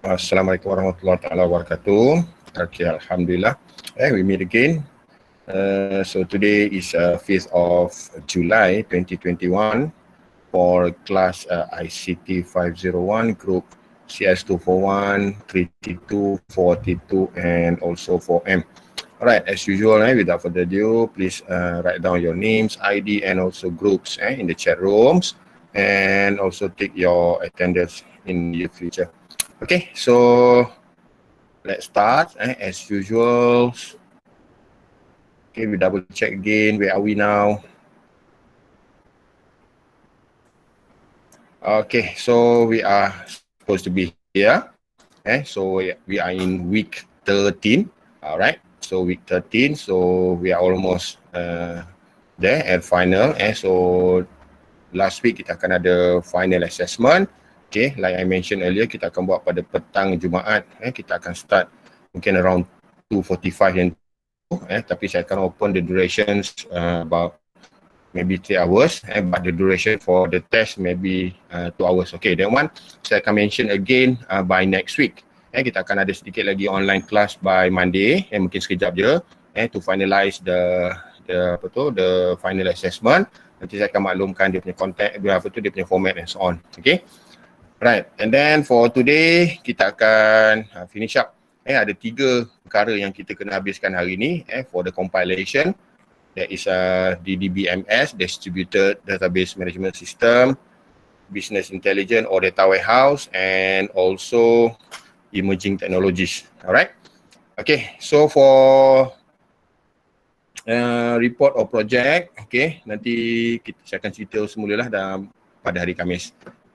Assalamualaikum warahmatullahi wabarakatuh. Okay, Alhamdulillah. We meet again. So today is 5th of July 2021 for class ICT 501 group CS241, 3T2, 4T2 and also 4M. Alright, as usual, without further ado, please write down your names, ID and also groups in the chat rooms, and also take your attendance in the future. Okay, so let's start as usual. Okay, we double check again. Where are we now? Okay, so we are supposed to be here. So we are in week 13. All right, so week 13. So we are almost there at final. So last week kita akan ada final assessment. Okay, like I mentioned earlier, kita akan buat pada petang Jumaat. Kita akan start mungkin around 2:45 yang tapi saya akan open the durations about maybe 3 hours, but the duration for the test maybe 2 hours. Okay, that one saya akan mention again by next week. Kita akan ada sedikit lagi online class by Monday, mungkin sekejap je, to finalize the final assessment. Nanti saya akan maklumkan dia punya content, dia punya format and so on. Okay, right. And then for today kita akan finish up. Ada 3 perkara yang kita kena habiskan hari ni for the compilation. That is DDBMS, Distributed Database Management System, Business Intelligence or Data Warehouse, and also Emerging Technologies. Alright. Okay, so for report or project, okay, nanti saya akan cerita semula lah pada hari Khamis.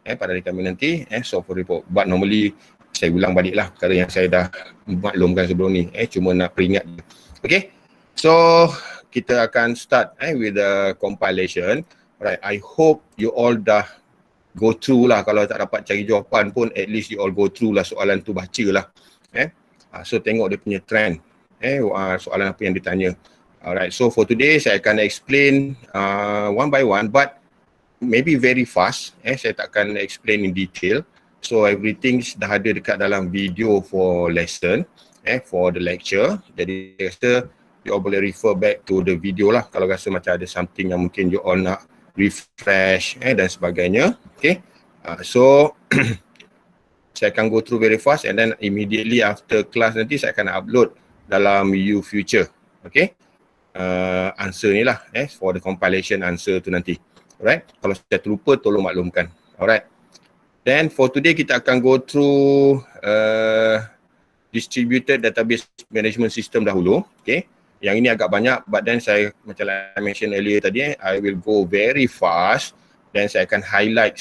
Pada hari Khamis nanti, so for report. But normally, saya ulang balik lah perkara yang saya dah maklumkan sebelum ni. Cuma nak peringat. Okay, so kita akan start with the compilation. Right, I hope you all dah go through lah. Kalau tak dapat cari jawapan pun, at least you all go through lah soalan tu, baca lah. So tengok dia punya trend. Soalan apa yang ditanya. Alright, so for today saya akan explain one by one, but maybe very fast. Saya tak akan explain in detail. So everything dah ada dekat dalam video for lesson, for the lecture. Jadi saya rasa you all boleh refer back to the video lah kalau rasa macam ada something yang mungkin you all nak refresh dan sebagainya. Okay, so saya akan go through very fast and then immediately after class nanti saya akan upload dalam YouFuture. Okay, answer ni lah for the compilation answer tu nanti. Alright, kalau saya terlupa tolong maklumkan. Alright, then for today kita akan go through Distributed Database Management System dahulu. Okay, yang ini agak banyak, but then saya macam I mentioned earlier tadi, I will go very fast dan saya akan highlight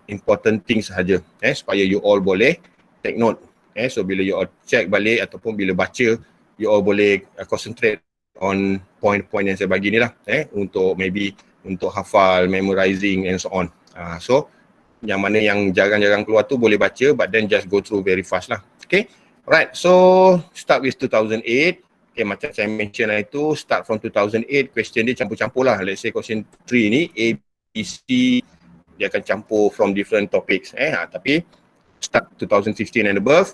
important things sahaja supaya you all boleh take note. So bila you all check balik ataupun bila baca, you all boleh concentrate on point-point yang saya bagi ni lah, untuk maybe untuk hafal, memorizing and so on. So yang mana yang jarang-jarang keluar tu boleh baca, but then just go through very fast lah. Okay, alright, so start with 2008. Okay, macam saya mention itu, start from 2008, question dia campur-campur lah. Let's say question 3 ni, A, B, C, dia akan campur from different topics. Tapi start 2015 and above,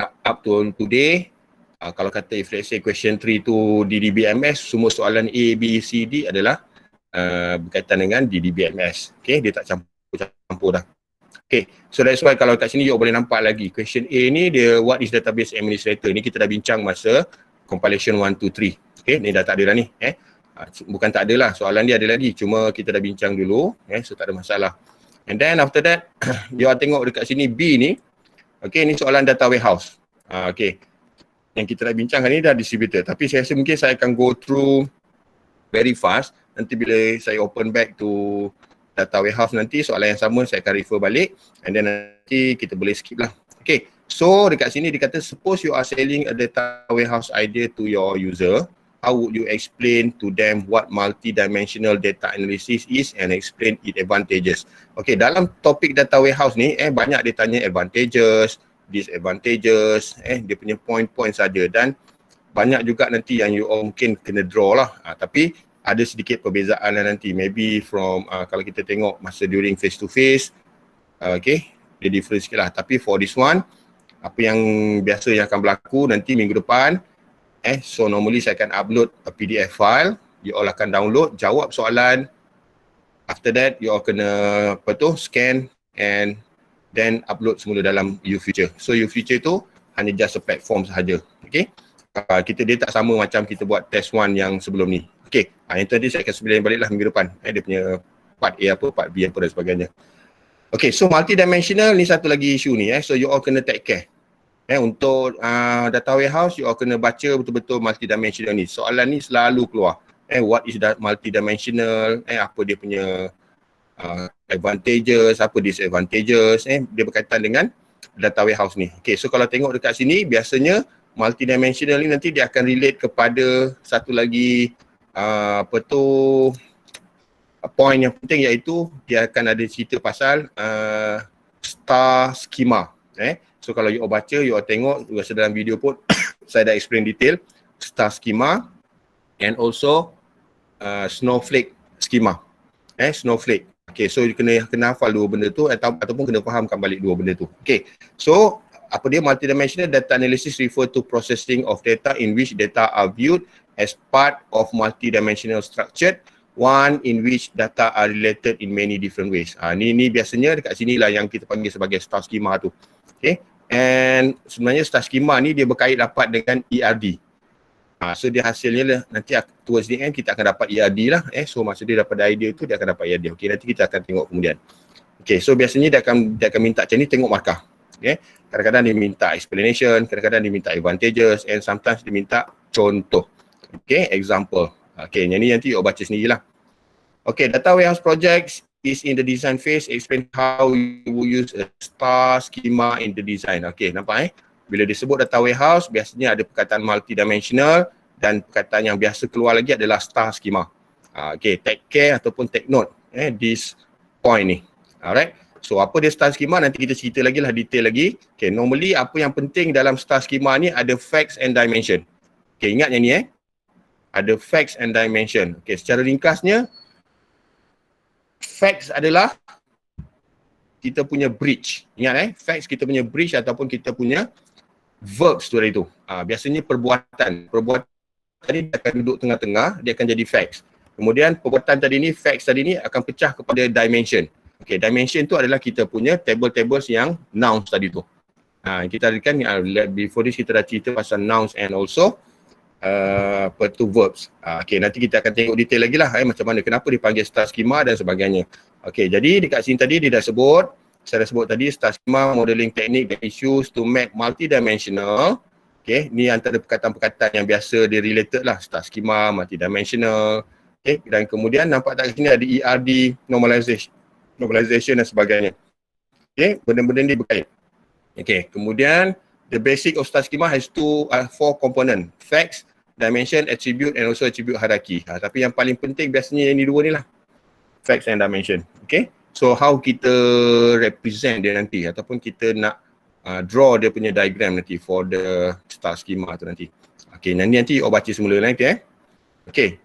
up to today, kalau kata if let's say question 3 tu DDBMS, semua soalan A, B, C, D adalah berkaitan dengan DDBMS. Okay, dia tak campur-campur dah. Okay, so that's why kalau kat sini you boleh nampak lagi. Question A ni dia what is database administrator. Ni kita dah bincang masa compilation 1, 2, 3. Okay, ni dah tak ada dah ni. Bukan tak ada lah, soalan dia ada lagi. Cuma kita dah bincang dulu. So tak ada masalah. And then after that, you tengok dekat sini B ni. Okay, ni soalan data warehouse. Okay, yang kita dah bincang hari ni dah distributor. Tapi saya rasa mungkin saya akan go through very fast. Nanti bila saya open back to data warehouse nanti, soalan yang sama saya akan refer balik. And then nanti kita boleh skip lah. Okay, so dekat sini dikata suppose you are selling a data warehouse idea to your user, how would you explain to them what multi-dimensional data analysis is and explain its advantages? Okay, dalam topik data warehouse ni banyak dia tanya advantages, disadvantages, dia punya point-point saja, dan banyak juga nanti yang you all mungkin kena draw lah. Tapi ada sedikit perbezaan lah nanti, maybe from kalau kita tengok masa during face to face, okay, dia different sikit lah. Tapi for this one, apa yang biasa yang akan berlaku nanti minggu depan. So normally saya akan upload a PDF file, you all akan download, jawab soalan. After that, you all kena scan and then upload semula dalam UFuture. So UFuture tu hanya just a platform sahaja. Okay. Dia tak sama macam kita buat test 1 yang sebelum ni. Okay. Yang tadi saya akan explain balik lah minggu depan. Dia punya part A apa, part B apa dan sebagainya. Okay. So multidimensional ni satu lagi isu ni. So you all kena take care. Untuk data warehouse, you all kena baca betul-betul multidimensional ni. Soalan ni selalu keluar. What is that multidimensional? Apa dia punya advantages, apa disadvantages, dia berkaitan dengan data warehouse ni. Okay, so kalau tengok dekat sini, biasanya multidimensional ni nanti dia akan relate kepada satu lagi point yang penting, iaitu dia akan ada cerita pasal star schema. So kalau you all baca, you all tengok, you rasa dalam video pun saya dah explain detail star schema and also snowflake schema. Snowflake. Okay, so you kena hafal dua benda tu ataupun kena fahamkan balik dua benda tu. Okay, so apa dia multidimensional data analysis refer to processing of data in which data are viewed as part of multidimensional structure, one in which data are related in many different ways. Ni biasanya dekat sini lah yang kita panggil sebagai star schema tu. Okay, and sebenarnya star schema ni dia berkait rapat dengan ERD. So dia hasilnya lah, nanti towards the end kita akan dapat ERD lah. So masa dia dapat idea tu dia akan dapat ERD. Okay, nanti kita akan tengok kemudian. Okay, so biasanya dia akan minta macam ni, tengok markah. Okay, kadang-kadang dia minta explanation, kadang-kadang dia minta advantages, and sometimes dia minta contoh. Okay, example. Okay, yang ni nanti you baca sendirilah. Okay, data warehouse projects is in the design phase. Explain how you will use a star schema in the design. Okay, nampak bila disebut data warehouse, biasanya ada perkataan multidimensional dan perkataan yang biasa keluar lagi adalah star schema. Okay, take care ataupun take note this point ni. Alright, so apa dia star schema, nanti kita cerita lagi lah, detail lagi. Okay, normally apa yang penting dalam star schema ni ada facts and dimension. Okay, ingat yang ni ada facts and dimension. Okay, secara ringkasnya, facts adalah kita punya bridge. Ingat facts kita punya bridge ataupun kita punya verbs tu dari tu. Biasanya perbuatan tadi akan duduk tengah-tengah, dia akan jadi facts. Kemudian perbuatan tadi ni, facts tadi ni akan pecah kepada dimension. Okay, dimension tu adalah kita punya table-tables yang nouns tadi tu. Kita ada kan, before this kita dah cerita pasal nouns and also verbs. Okay, nanti kita akan tengok detail lagi lah macam mana, kenapa dipanggil star schema dan sebagainya. Okay, jadi dekat sini tadi dia dah sebut, saya dah sebut tadi, star schema modeling technique that is used to make multidimensional. Okay, ni antara perkataan-perkataan yang biasa dia related lah, star schema, multidimensional. Okay, dan kemudian nampak tak sini ada ERD, normalization dan sebagainya. Okay, benda-benda ni berkait. Okay, kemudian the basic of star schema has four component, facts, dimension, attribute and also attribute hierarchy. Tapi yang paling penting biasanya yang ni dua ni lah, facts and dimension. Okay, so how kita represent dia nanti ataupun kita nak draw dia punya diagram nanti for the star schema tu nanti. Okay, nanti you baca semula nanti Okay,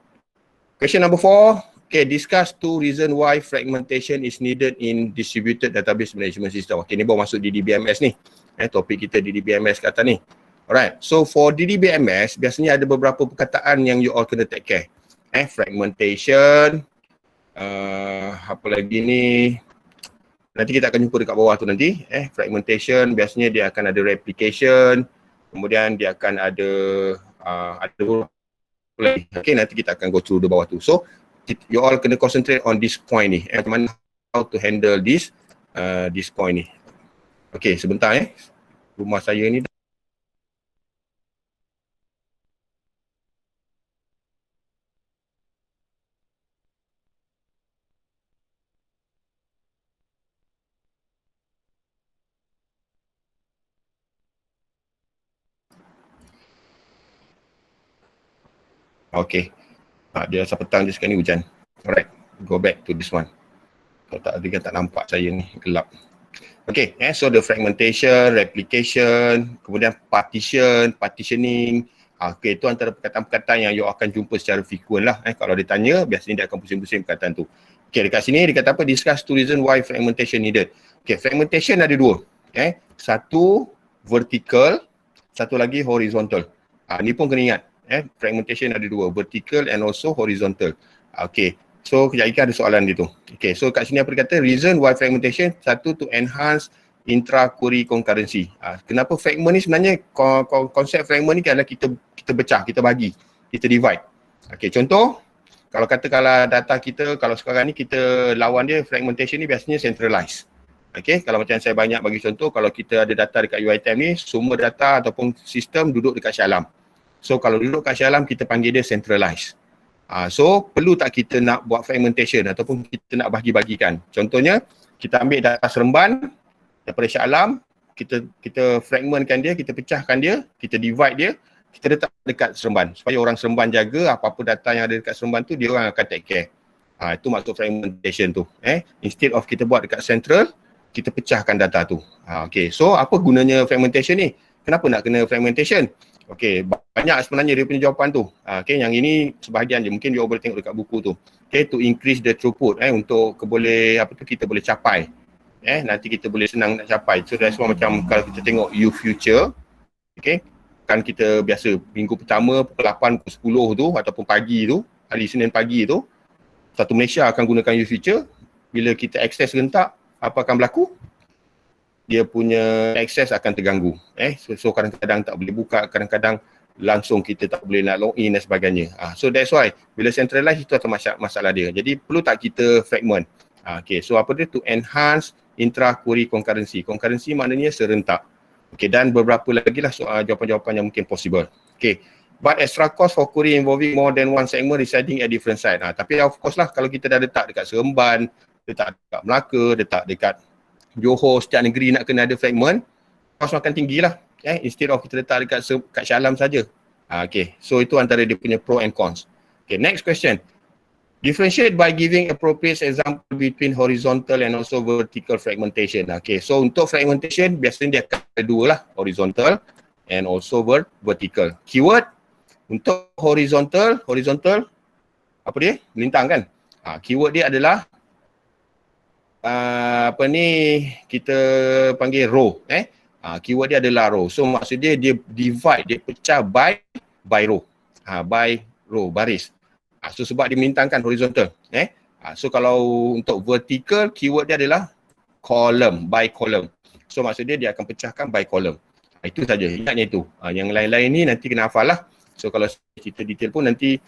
question number 4. Okay, discuss 2 reason why fragmentation is needed in distributed database management system. Okay, ni baru masuk DDBMS ni. Topik kita DDBMS kat atas ni. Alright, so for DDBMS biasanya ada beberapa perkataan yang you all kena take care. Fragmentation, apa lagi ni, nanti kita akan jumpa dekat bawah tu nanti. Fragmentation biasanya dia akan ada replication, kemudian dia akan ada okay, nanti kita akan go through di bawah tu. So you all kena concentrate on this point ni, macam mana how to handle this point ni. Okay, sebentar rumah saya ni okay. Dia rasa petang je sekarang ni hujan. Alright, go back to this one. Kalau tak, dia tak nampak saya ni, gelap. Okay, so the fragmentation, replication, kemudian partitioning. Okay, itu antara perkataan-perkataan yang you akan jumpa secara frequent lah. Kalau dia tanya, biasanya dia akan pusing-pusing perkataan tu. Okay, dekat sini dia kata apa? Discuss 2 reason why fragmentation needed. Okay, fragmentation ada 2. Satu, vertical, satu lagi horizontal. Ni pun kena ingat. Fragmentation ada dua, vertical and also horizontal. Okay. So kejap lagi ada soalan dia tu. Okay, so kat sini apa dia kata? Reason why fragmentation, satu to enhance intra-query concurrency. Kenapa fragment ni sebenarnya, konsep fragment ni adalah kita pecah, kita bagi, kita divide. Okay, contoh, kalau data kita, kalau sekarang ni kita lawan dia, fragmentation ni biasanya centralized. Okay, kalau macam saya banyak bagi contoh, kalau kita ada data dekat UiTM ni, semua data ataupun sistem duduk dekat Shah Alam. So kalau duduk kat Shah Alam, kita panggil dia centralized. So perlu tak kita nak buat fragmentation ataupun kita nak bagi-bagikan. Contohnya, kita ambil data Seremban daripada Shah Alam, kita fragmentkan dia, kita pecahkan dia, kita divide dia, kita letak dekat Seremban supaya orang Seremban jaga apa-apa data yang ada dekat Seremban tu, dia orang akan take care. Itu maksud fragmentation tu. Instead of kita buat dekat central, kita pecahkan data tu. Okay, so apa gunanya fragmentation ni? Kenapa nak kena fragmentation? Okay, banyak sebenarnya dia punya jawapan tu. Okay, yang ini sebahagian je, mungkin dia boleh tengok dekat buku tu. Okay, to increase the throughput, untuk kita boleh capai. Nanti kita boleh senang nak capai. So that's why macam kalau kita tengok U-Future, okay, kan kita biasa minggu pertama pukul 8, pukul 10 tu ataupun pagi tu, hari Senin pagi tu, satu Malaysia akan gunakan U-Future. Bila kita akses rentak, apa akan berlaku? Dia punya akses akan terganggu. So kadang-kadang tak boleh buka, kadang-kadang langsung kita tak boleh nak login dan sebagainya. So that's why bila centralize itu atau masalah dia. Jadi perlu tak kita fragment? Okay, so apa dia? To enhance intra-query concurrency. Concurrency maknanya serentak. Okay, dan beberapa lagi lah soal jawapan-jawapan yang mungkin possible. Okay, but extra cost for query involving more than one segment residing at different site. Tapi of course lah, kalau kita dah letak dekat Seremban, letak dekat Melaka, letak dekat Johor, setiap negeri nak kena ada fragment, cost akan tinggi lah. Instead of kita letak dekat Shah Alam saja. Okay, so itu antara dia punya pro and cons. Okay, next question. Differentiate by giving appropriate example between horizontal and also vertical fragmentation. Okay, so untuk fragmentation biasanya dia akan ada dua lah, horizontal and also vertical. Keyword untuk horizontal apa dia? Melintang kan? Keyword dia adalah kita panggil row. Keyword dia adalah row. So maksud dia divide, dia pecah by row. By row, baris. So sebab dia melintangkan horizontal. So kalau untuk vertical, keyword dia adalah column, by column. So maksud dia akan pecahkan by column. Itu saja, ingatnya itu. Yang lain-lain ni nanti kena hafal lah. So kalau cerita detail pun nanti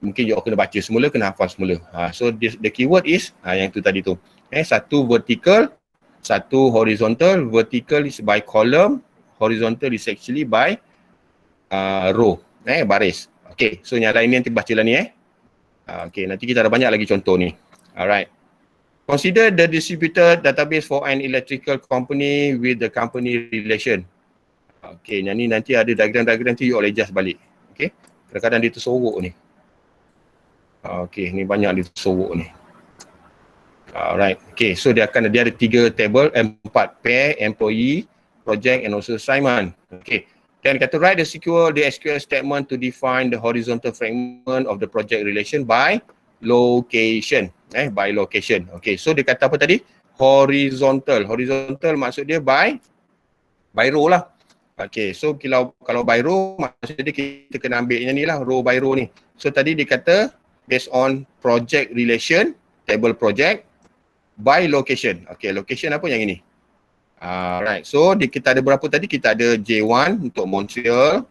mungkin you kena baca semula, kena hafal semula. So the keyword is yang tu tadi tu. Satu vertical, satu horizontal. Vertical is by column, horizontal is actually by row, baris. Okay, so yang lain ni nanti baca lah ni. Okay, nanti kita ada banyak lagi contoh ni. Alright. Consider the distributed database for an electrical company with the company relation. Okay, yang ni nanti ada diagram-diagram nanti you boleh adjust balik. Okay, kadang-kadang dia tersorok ni. Okay, ni banyak dia tersorok ni. Alright, okay, so dia ada 3 table, 4 pair, employee, project and also assignment. Okay, then kata write the SQL statement to define the horizontal fragment of the project relation by location. By location. Okay, so dia kata apa tadi? Horizontal. Horizontal maksud dia by row lah. Okay, so kalau by row maksud dia kita kena ambil yang ni lah, row by row ni. So tadi dia kata based on project relation, table project, by location. Okay, location apa yang ini? Right, so kita ada berapa tadi? Kita ada J1 untuk Montreal.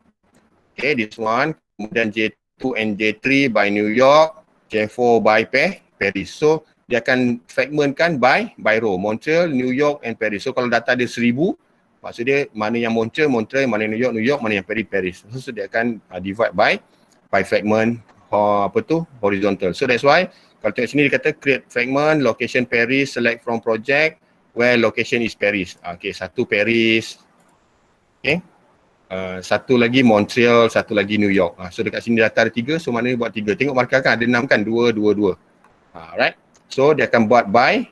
Okay, this one. Kemudian J2 and J3 by New York. J4 by Paris. So, dia akan fragmentkan by row. Montreal, New York and Paris. So, kalau data ada 1000, maksud dia mana yang Montreal, mana yang New York, mana yang Paris. So, dia akan divide by fragment horizontal. So, that's why kalau tengok sini dia kata create fragment, location Paris, select from project, where location is Paris. Okay, satu Paris. Okay. Satu lagi Montreal, satu lagi New York. So dekat sini data ada 3, so mana buat 3. Tengok markah kan ada 6 kan, 2, 2, 2. Alright. So dia akan buat by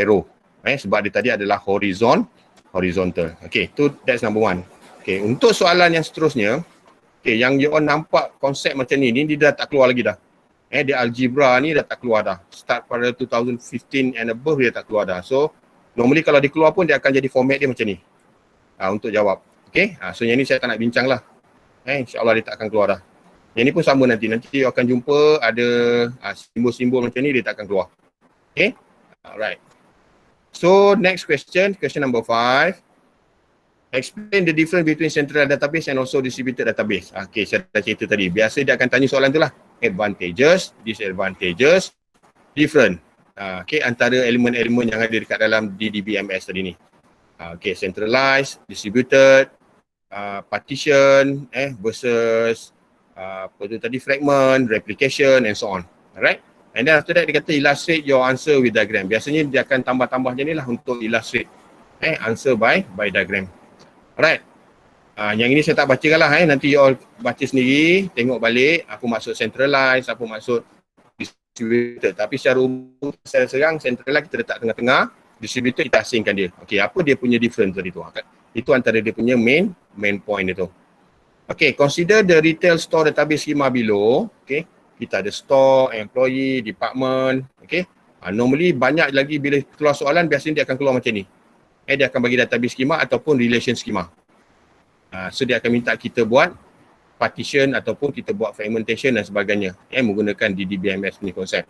row. Sebab dia tadi adalah horizontal. Okay, that's number 1. Okay, untuk soalan yang seterusnya, okay, yang you all nampak konsep macam ni dia dah tak keluar lagi dah. Dia algebra ni dah tak keluar dah. Start pada 2015 and above dia tak keluar dah. So, normally kalau dia keluar pun dia akan jadi format dia macam ni. untuk jawab. Okay, so yang ni saya tak nak bincang lah. InsyaAllah dia tak akan keluar dah. Yang ni pun sama nanti you akan jumpa ada simbol-simbol macam ni, dia tak akan keluar. Okay, alright. So next question number 5. Explain the difference between central database and also distributed database. Okay, saya dah cerita tadi. Biasa dia akan tanya soalan tu lah. Advantages, disadvantages, different. Okay, antara elemen-elemen yang ada dekat dalam DDBMS tadi ni. Okay, centralized, distributed, partition, versus apa tu tadi, fragment, replication and so on. Alright. And then after that dia kata illustrate your answer with diagram. Biasanya dia akan tambah-tambah je ni lah untuk illustrate answer by diagram. Alright. Yang ini saya tak bacakan lah. Nanti you all baca sendiri, tengok balik. Aku maksud centralized, aku maksud distributed. Tapi secara umum, secara serang, centralized kita letak tengah-tengah, distributed kita asingkan dia. Okay, apa dia punya difference tadi tu? Itu antara dia punya main point itu. Okay, consider the retail store database schema below. Okay, kita ada store, employee, department. Okay, normally banyak lagi bila keluar soalan, biasanya dia akan keluar macam ni. Dia akan bagi database schema ataupun relation schema. So dia akan minta kita buat partition ataupun kita buat fragmentation dan sebagainya menggunakan DDBMS punya konsep.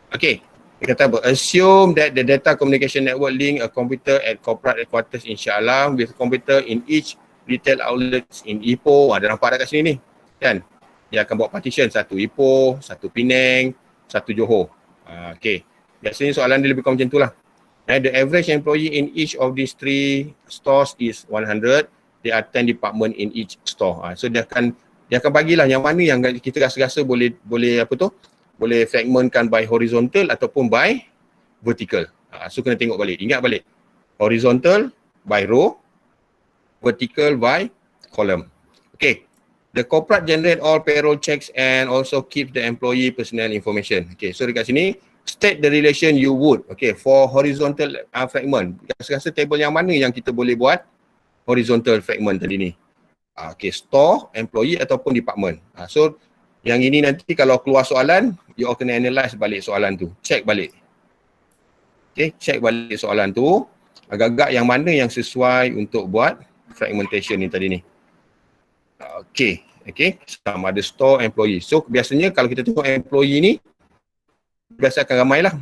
Okay, dia kata assume that the data communication network link a computer at corporate headquarters insyaAllah with computer in each retail outlets in Ipoh. Ada nampak kat sini ni kan? Dia akan buat partition, satu Ipoh, satu Penang, satu Johor. Okay, biasanya soalan dia lebih kurang macam tu lah. The average employee in each of these 3 stores is 100. There are 10 department in each store. So dia akan bagilah yang mana yang kita rasa-rasa boleh apa tu? Boleh fragmentkan by horizontal ataupun by vertical. So kena tengok balik. Ingat balik. Horizontal by row, vertical by column. Okay. The corporate generate all payroll checks and also keep the employee personnel information. Okay. So dekat sini state the relation you would. Okay. For horizontal fragment. Rasa-rasa table yang mana yang kita boleh buat horizontal fragment tadi ni. Okay. Store, employee ataupun department. So yang ini nanti kalau keluar soalan, you all kena analyse balik soalan tu. Check balik. Okay, check balik soalan tu. Agak-agak yang mana yang sesuai untuk buat fragmentation ni tadi ni. Okay, sama ada store, employee. So biasanya kalau kita tengok employee ni, biasa akan ramai lah.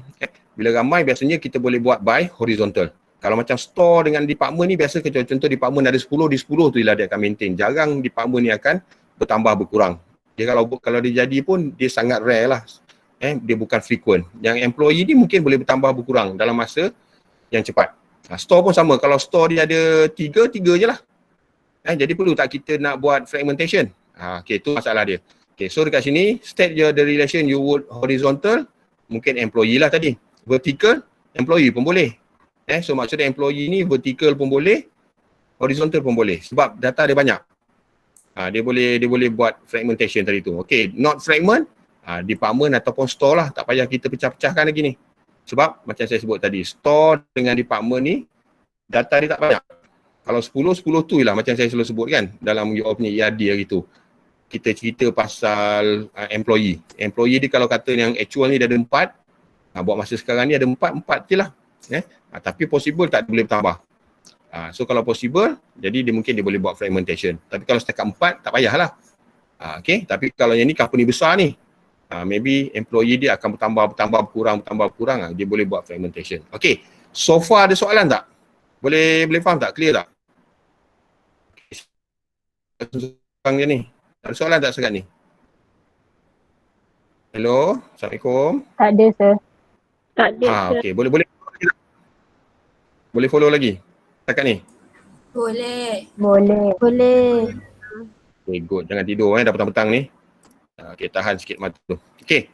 Bila ramai biasanya kita boleh buat by horizontal. Kalau macam store dengan department ni, biasa contoh department ada 10, di 10 tu lah dia akan maintain. Jarang department ni akan bertambah berkurang. Dia kalau dia jadi pun dia sangat rare lah. Dia bukan frequent. Yang employee ni mungkin boleh bertambah berkurang dalam masa yang cepat. Store pun sama. Kalau store dia ada 3 je lah. Jadi perlu tak kita nak buat fragmentation? Okay, tu masalah dia. Okay, so dekat sini state the relation you would horizontal, mungkin employee lah tadi. Vertical, employee pun boleh. So maksudnya employee ni vertical pun boleh, horizontal pun boleh. Sebab data dia banyak. Dia boleh buat fragmentation tadi tu. Okay, not fragment, department ataupun store lah. Tak payah kita pecah-pecahkan lagi ni. Sebab macam saya sebut tadi, store dengan department ni, data dia tak banyak. Kalau 10 tu lah macam saya selalu sebut kan. Dalam you all punya ERD hari tu. Kita cerita pasal employee. Employee dia kalau kata yang actual ni dah ada 4. Buat masa sekarang ni ada 4 je lah. Tapi possible tak boleh bertambah. So kalau possible, jadi dia mungkin dia boleh buat fragmentation. Tapi kalau setakat 4, tak payahlah. Okay, tapi kalau yang ni company besar ni, maybe employee dia akan bertambah berkurang, dia boleh buat fragmentation. Okay, so far ada soalan tak? Boleh faham tak? Clear tak? Dia ni. Ada soalan tak sekarang ni? Hello, Assalamualaikum. Tak ada, sir. Tak ada, sir. Okay, boleh follow lagi? Setakat ni? Boleh. Okay, good. Jangan tidur dah petang-petang ni. Okay, tahan sikit mata tu. Okay.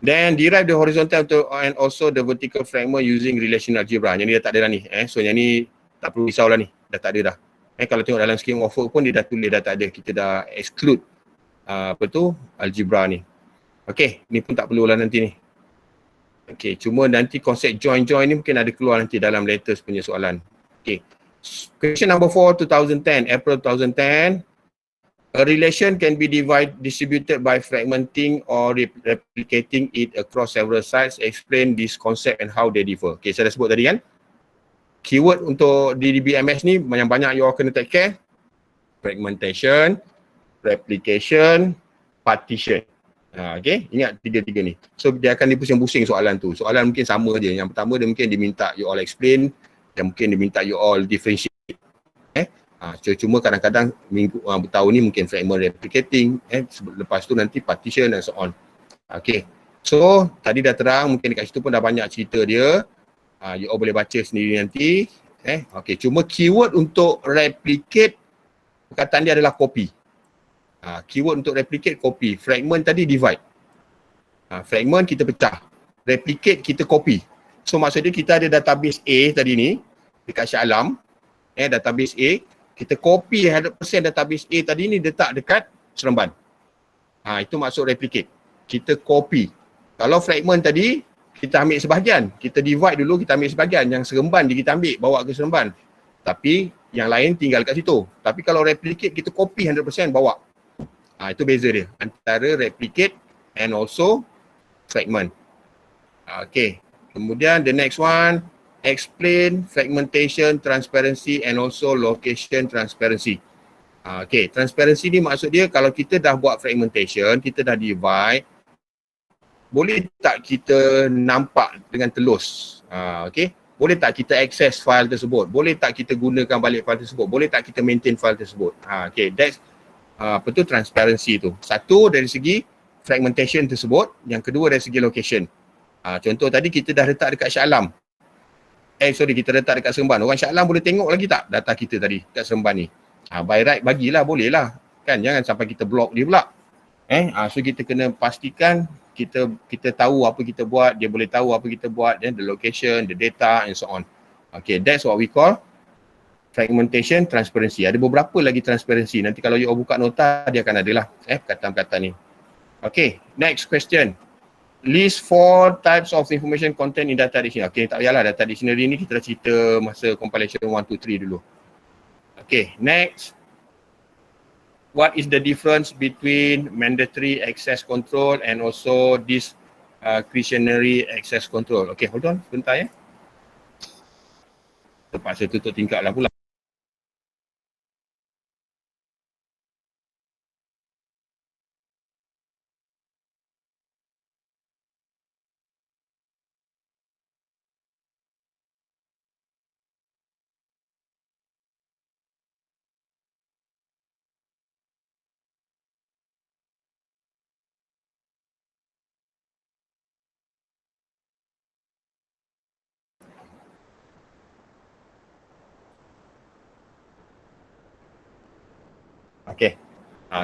Then derive the horizontal and also the vertical fragment using relational algebra. Yang ni dah tak ada dah ni. So yang ni tak perlu risau lah ni. Dah tak ada dah. Kalau tengok dalam scheme of work pun dia dah tulis dah tak ada. Kita dah exclude algebra ni. Okay, ni pun tak perlulah nanti ni. Okay, cuma nanti konsep join-join ni mungkin ada keluar nanti dalam latest punya soalan. Okay. Question number 4, 2010, April 2010. A relation can be distributed by fragmenting or replicating it across several sites. Explain this concept and how they differ. Okay, saya dah sebut tadi kan. keyword untuk DBMS ni yang banyak you all kena take care. Fragmentation, replication, partition. Okay, ingat tiga-tiga ni. So dia akan dipusing-pusing soalan tu. Soalan mungkin sama je. Yang pertama dia mungkin diminta you all explain, dan mungkin diminta you all differentiate. Cuma kadang-kadang tahun ni mungkin fragment replicating, lepas tu nanti partition and so on. Okay, so tadi dah terang, mungkin dekat situ pun dah banyak cerita dia. You all boleh baca sendiri nanti. Okay, cuma keyword untuk replicate, perkataan dia adalah copy. Keyword untuk replicate, copy. Fragment tadi divide. Fragment kita pecah. Replicate kita copy. So maksudnya kita ada database A tadi ni dekat Shah Alam. Database A, kita copy 100% database A tadi ni letak dekat Seremban. Itu maksud replicate. Kita copy. Kalau fragment tadi, kita ambil sebahagian. Kita divide dulu, kita ambil sebahagian. Yang Seremban je kita ambil, bawa ke Seremban. Tapi yang lain tinggal kat situ. Tapi kalau replicate, kita copy 100% bawa. Itu beza dia antara replicate and also fragment. Okay. Kemudian the next one, explain fragmentation, transparency and also location transparency. Okay, transparency ni maksud dia kalau kita dah buat fragmentation, kita dah divide, boleh tak kita nampak dengan telus? Okay, boleh tak kita access file tersebut? Boleh tak kita gunakan balik file tersebut? Boleh tak kita maintain file tersebut? Okay, that's transparency tu. Satu dari segi fragmentation tersebut, yang kedua dari segi location. Contoh tadi kita dah letak dekat Shah Alam. Kita letak dekat Seremban. Orang Shah Alam boleh tengok lagi tak data kita tadi dekat Seremban ni? By right bagilah, boleh lah. Kan jangan sampai kita block dia pula. So kita kena pastikan kita tahu apa kita buat, dia boleh tahu apa kita buat, then the location, the data and so on. Okay, that's what we call fragmentation, transparency. Ada beberapa lagi transparency. Nanti kalau you buka nota, dia akan ada lah perkataan-perkataan ni. Okay, next question. List 4 types of information content in data dictionary. Okay, tak payahlah data dictionary ni kita dah cerita masa compilation 1, 2, 3 dulu. Okay, next. What is the difference between mandatory access control and also discretionary access control? Okay, hold on sebentar ya. Terpaksa tutup tingkap lah pula. Okay,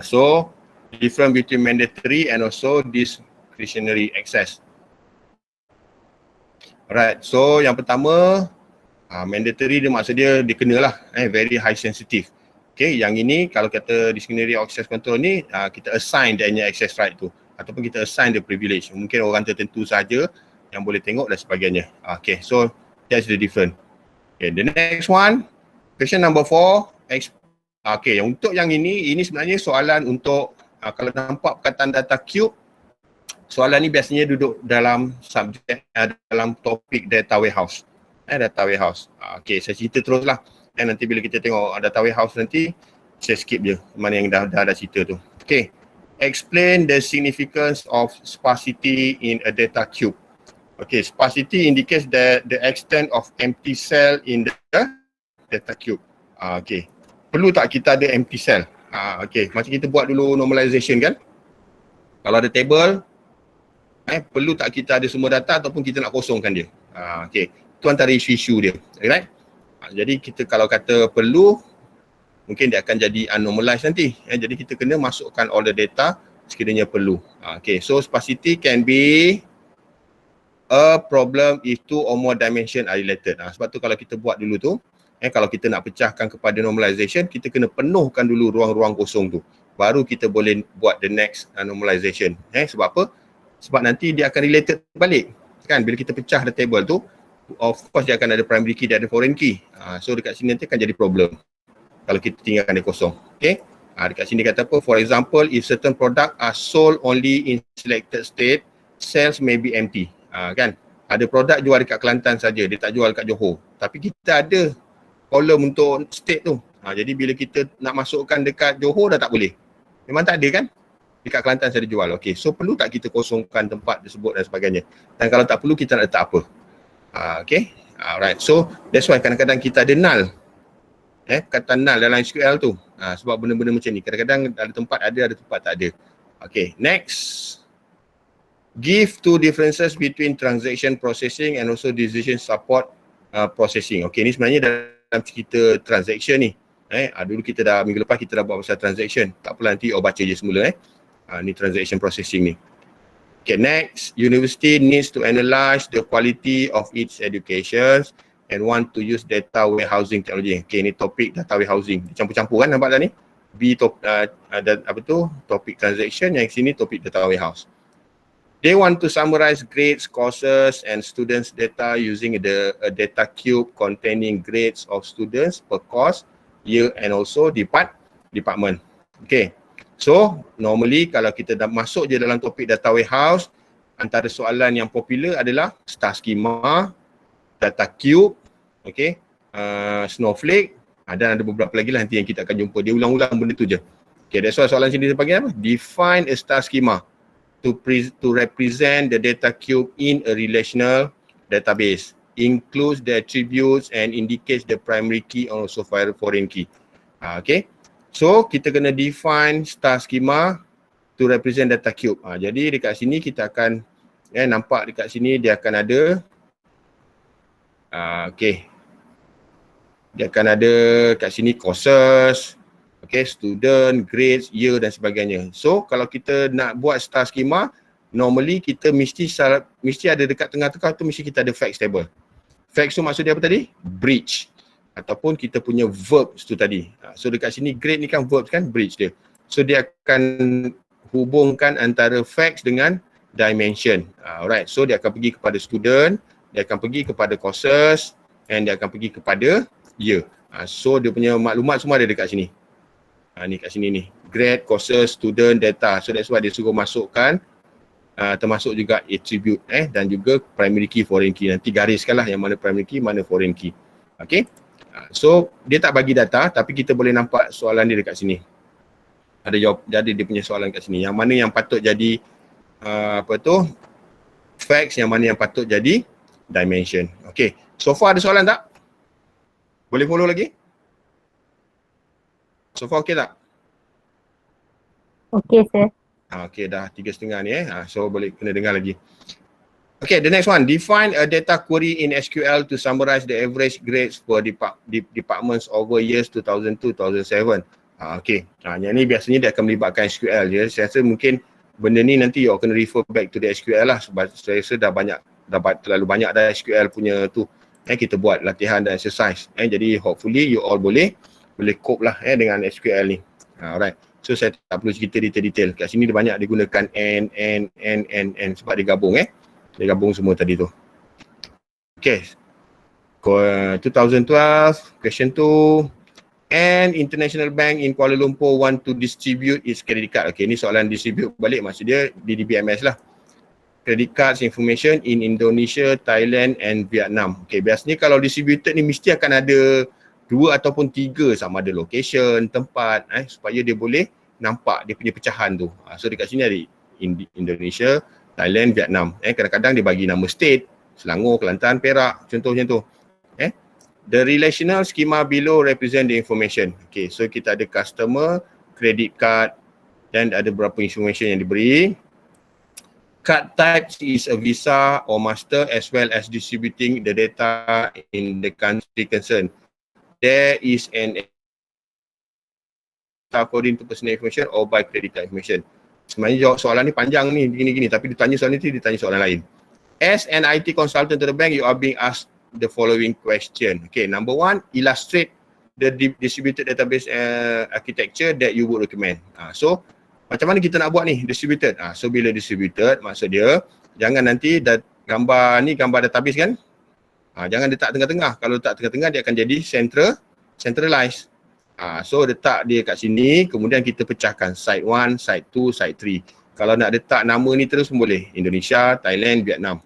so difference between mandatory and also discretionary access. Alright, so yang pertama mandatory dia maksud dia kenalah very high sensitive. Okay, yang ini kalau kata discretionary access control ni kita assign dia punya access right tu ataupun kita assign the privilege. Mungkin orang tertentu saja yang boleh tengok dan sebagainya. Okay, so that's the difference. Okay, the next one, question number 4. Okay, untuk yang ini sebenarnya soalan untuk kalau nampak perkataan data cube, soalan ni biasanya duduk dalam subjek dalam topik data warehouse. Data warehouse. Okay, saya cerita teruslah. Dan nanti bila kita tengok data warehouse nanti, saya skip je mana yang dah ada cerita tu. Okay, explain the significance of sparsity in a data cube. Okay, sparsity indicates the extent of empty cell in the data cube. Okay. Perlu tak kita ada empty cell? Okay, macam kita buat dulu normalization kan? Kalau ada table, perlu tak kita ada semua data ataupun kita nak kosongkan dia? Okay, itu antara isu-isu dia, right? Jadi kita kalau kata perlu, mungkin dia akan jadi unnormalized nanti. Jadi kita kena masukkan all the data sekiranya perlu. Okay, so sparsity can be a problem if 2 or more dimension are related. Sebab tu kalau kita buat dulu tu, kalau kita nak pecahkan kepada normalization, kita kena penuhkan dulu ruang-ruang kosong tu. Baru kita boleh buat the next normalization. Sebab apa? Sebab nanti dia akan related balik. Kan bila kita pecah the table tu, of course dia akan ada primary key, dia ada foreign key. So dekat sini nanti akan jadi problem kalau kita tinggalkan dia kosong. Okay? Dekat sini kata apa? For example, if certain product are sold only in selected state, cells may be empty. Kan? ada produk jual dekat Kelantan saja, dia tak jual dekat Johor. Tapi kita ada column untuk state tu. Jadi bila kita nak masukkan dekat Johor dah tak boleh. Memang tak ada kan? Dekat Kelantan saya ada jual. Okay, so perlu tak kita kosongkan tempat tersebut dan sebagainya? Dan kalau tak perlu, kita nak letak apa? Okay, alright. So that's why kadang-kadang kita ada null. Kata null dalam SQL tu. Sebab benda-benda macam ni. Kadang-kadang ada tempat ada tempat tak ada. Okay, next. Give two differences between transaction processing and also decision support processing. Okay, ni sebenarnya dalam cerita transaction ni. Dulu kita dah, minggu lepas kita dah buat pasal transaction. Tak apalah, nanti baca je semula. Ni transaction processing ni. Okay, next. University needs to analyze the quality of its education and want to use data warehousing technology. Okay, ni topik data warehousing. Campur-campur kan nampak dah ni? Topik transaction, yang sini topik data warehouse. They want to summarize grades, courses and students data using a data cube containing grades of students per course, year and also department. Okay. So, normally kalau kita dah masuk je dalam topik data warehouse, antara soalan yang popular adalah star schema, data cube, okay, Snowflake, dan ada beberapa lagi lah nanti yang kita akan jumpa. Dia ulang-ulang benda tu je. Okay, that's why soalan sini dia panggil apa? Define a star schema to represent the data cube in a relational database. Includes the attributes and indicates the primary key and also foreign key. Okay. So, kita kena define star schema to represent data cube. Jadi, dekat sini kita akan nampak dekat sini dia akan ada okay. Dia akan ada kat sini courses, okay, student, grades, year dan sebagainya. So, kalau kita nak buat star schema, normally kita mesti ada dekat tengah-tengah tu mesti kita ada facts table. Facts tu maksud dia apa tadi? Bridge. Ataupun kita punya verbs tu tadi. So dekat sini grade ni kan verbs kan, bridge dia. So dia akan hubungkan antara facts dengan dimension. Alright, so dia akan pergi kepada student, dia akan pergi kepada courses and dia akan pergi kepada year. So dia punya maklumat semua ada dekat sini. Ni kat sini ni. Grade, courses, student, data. So that's why dia suruh masukkan termasuk juga attribute dan juga primary key, foreign key. Nanti gariskanlah yang mana primary key, mana foreign key. Okay. So dia tak bagi data tapi kita boleh nampak soalan dia dekat sini. Ada jawab, jadi dia punya soalan kat sini. Yang mana yang patut jadi facts, yang mana yang patut jadi dimension. Okay. So far ada soalan tak? Boleh follow lagi? So far okay tak? Okay, sir. Okay, dah 3.30 ni so boleh kena dengar lagi. Okay, the next one. Define a data query in SQL to summarize the average grades for departments over years 2002-2007. Okay, yang ni biasanya dia akan melibatkan SQL je. Saya rasa mungkin benda ni nanti you kena refer back to the SQL lah. Sebab saya rasa dah terlalu banyak dah SQL punya tu. Kita buat latihan dan exercise. Jadi hopefully you all boleh cope lah dengan SQL ni. Alright. So saya tak perlu cerita detail-detail. Kat sini dia banyak digunakan and sebab dia gabung Dia gabung semua tadi tu. Okay. 2012, question 2. And International Bank in Kuala Lumpur want to distribute its credit card. Okay, ni soalan distribute balik maksud dia di DBMS lah. Credit cards information in Indonesia, Thailand and Vietnam. Okay, biasanya kalau distributed ni mesti akan ada 2 ataupun 3 sama ada location, tempat supaya dia boleh nampak dia punya pecahan tu. So dekat sini ada Indonesia, Thailand, Vietnam. Kadang-kadang dia bagi nama state, Selangor, Kelantan, Perak, contoh macam tu. The relational schema below represent the information. Okay, so kita ada customer, credit card dan ada beberapa information yang diberi. Card types is a Visa or Master as well as distributing the data in the country concerned. There is an according to personal information or by credit card information. Sebenarnya jawab soalan ni panjang ni, gini-gini, tapi ditanya soalan ni, ditanya soalan lain. As an IT consultant to the bank, you are being asked the following question. Okay, number 1, illustrate the distributed database architecture that you would recommend. So, macam mana kita nak buat ni, distributed? So, bila distributed, maksud dia, jangan nanti gambar ni, gambar database kan? Jangan letak tengah-tengah. Kalau letak tengah-tengah, dia akan jadi centralized. So letak dia kat sini, kemudian kita pecahkan site 1, site 2, site 3. Kalau nak letak nama ni terus pun boleh. Indonesia, Thailand, Vietnam.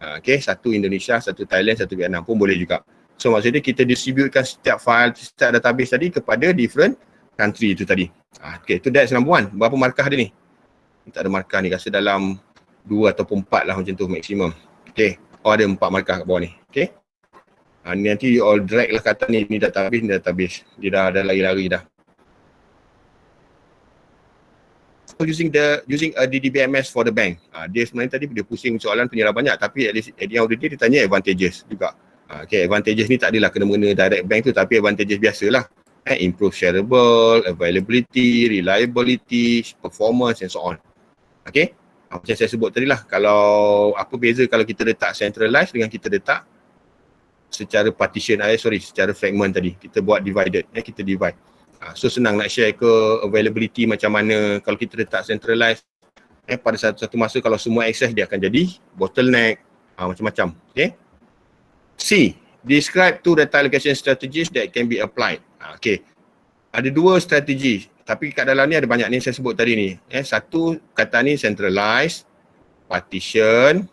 Okay, satu Indonesia, satu Thailand, satu Vietnam pun boleh juga. So maksudnya kita distributekan setiap file, setiap database tadi kepada different country itu tadi. Okay, itu that's number one. Berapa markah dia ni? Tak ada markah ni, rasa dalam 2 ataupun 4 lah macam tu maksimum. Okay, oh ada 4 markah kat bawah ni. Okay, ni nanti you all drag lah kata ni database. Dia dah lari-lari dah. Using a DDBMS for the bank. Dia sebenarnya tadi dia pusing soalan tu banyak, tapi at least at the end of the day dia tanya advantages juga. Okay, advantages ni tak adalah kena-mengena direct bank tu, tapi advantages biasalah. Improve shareable, availability, reliability, performance and so on. Okay, macam saya sebut tadi lah, kalau apa beza kalau kita letak centralized dengan kita letak secara partition, secara fragment tadi. Kita buat divided, kita divide. So senang nak share ke availability macam mana kalau kita letak centralized. Pada satu masa kalau semua access dia akan jadi bottleneck, macam-macam. Okay. C. Describe two data allocation strategies that can be applied. Okay. Ada 2 strategi, tapi kat dalam ni ada banyak ni saya sebut tadi ni. Satu kata ni centralized, partition,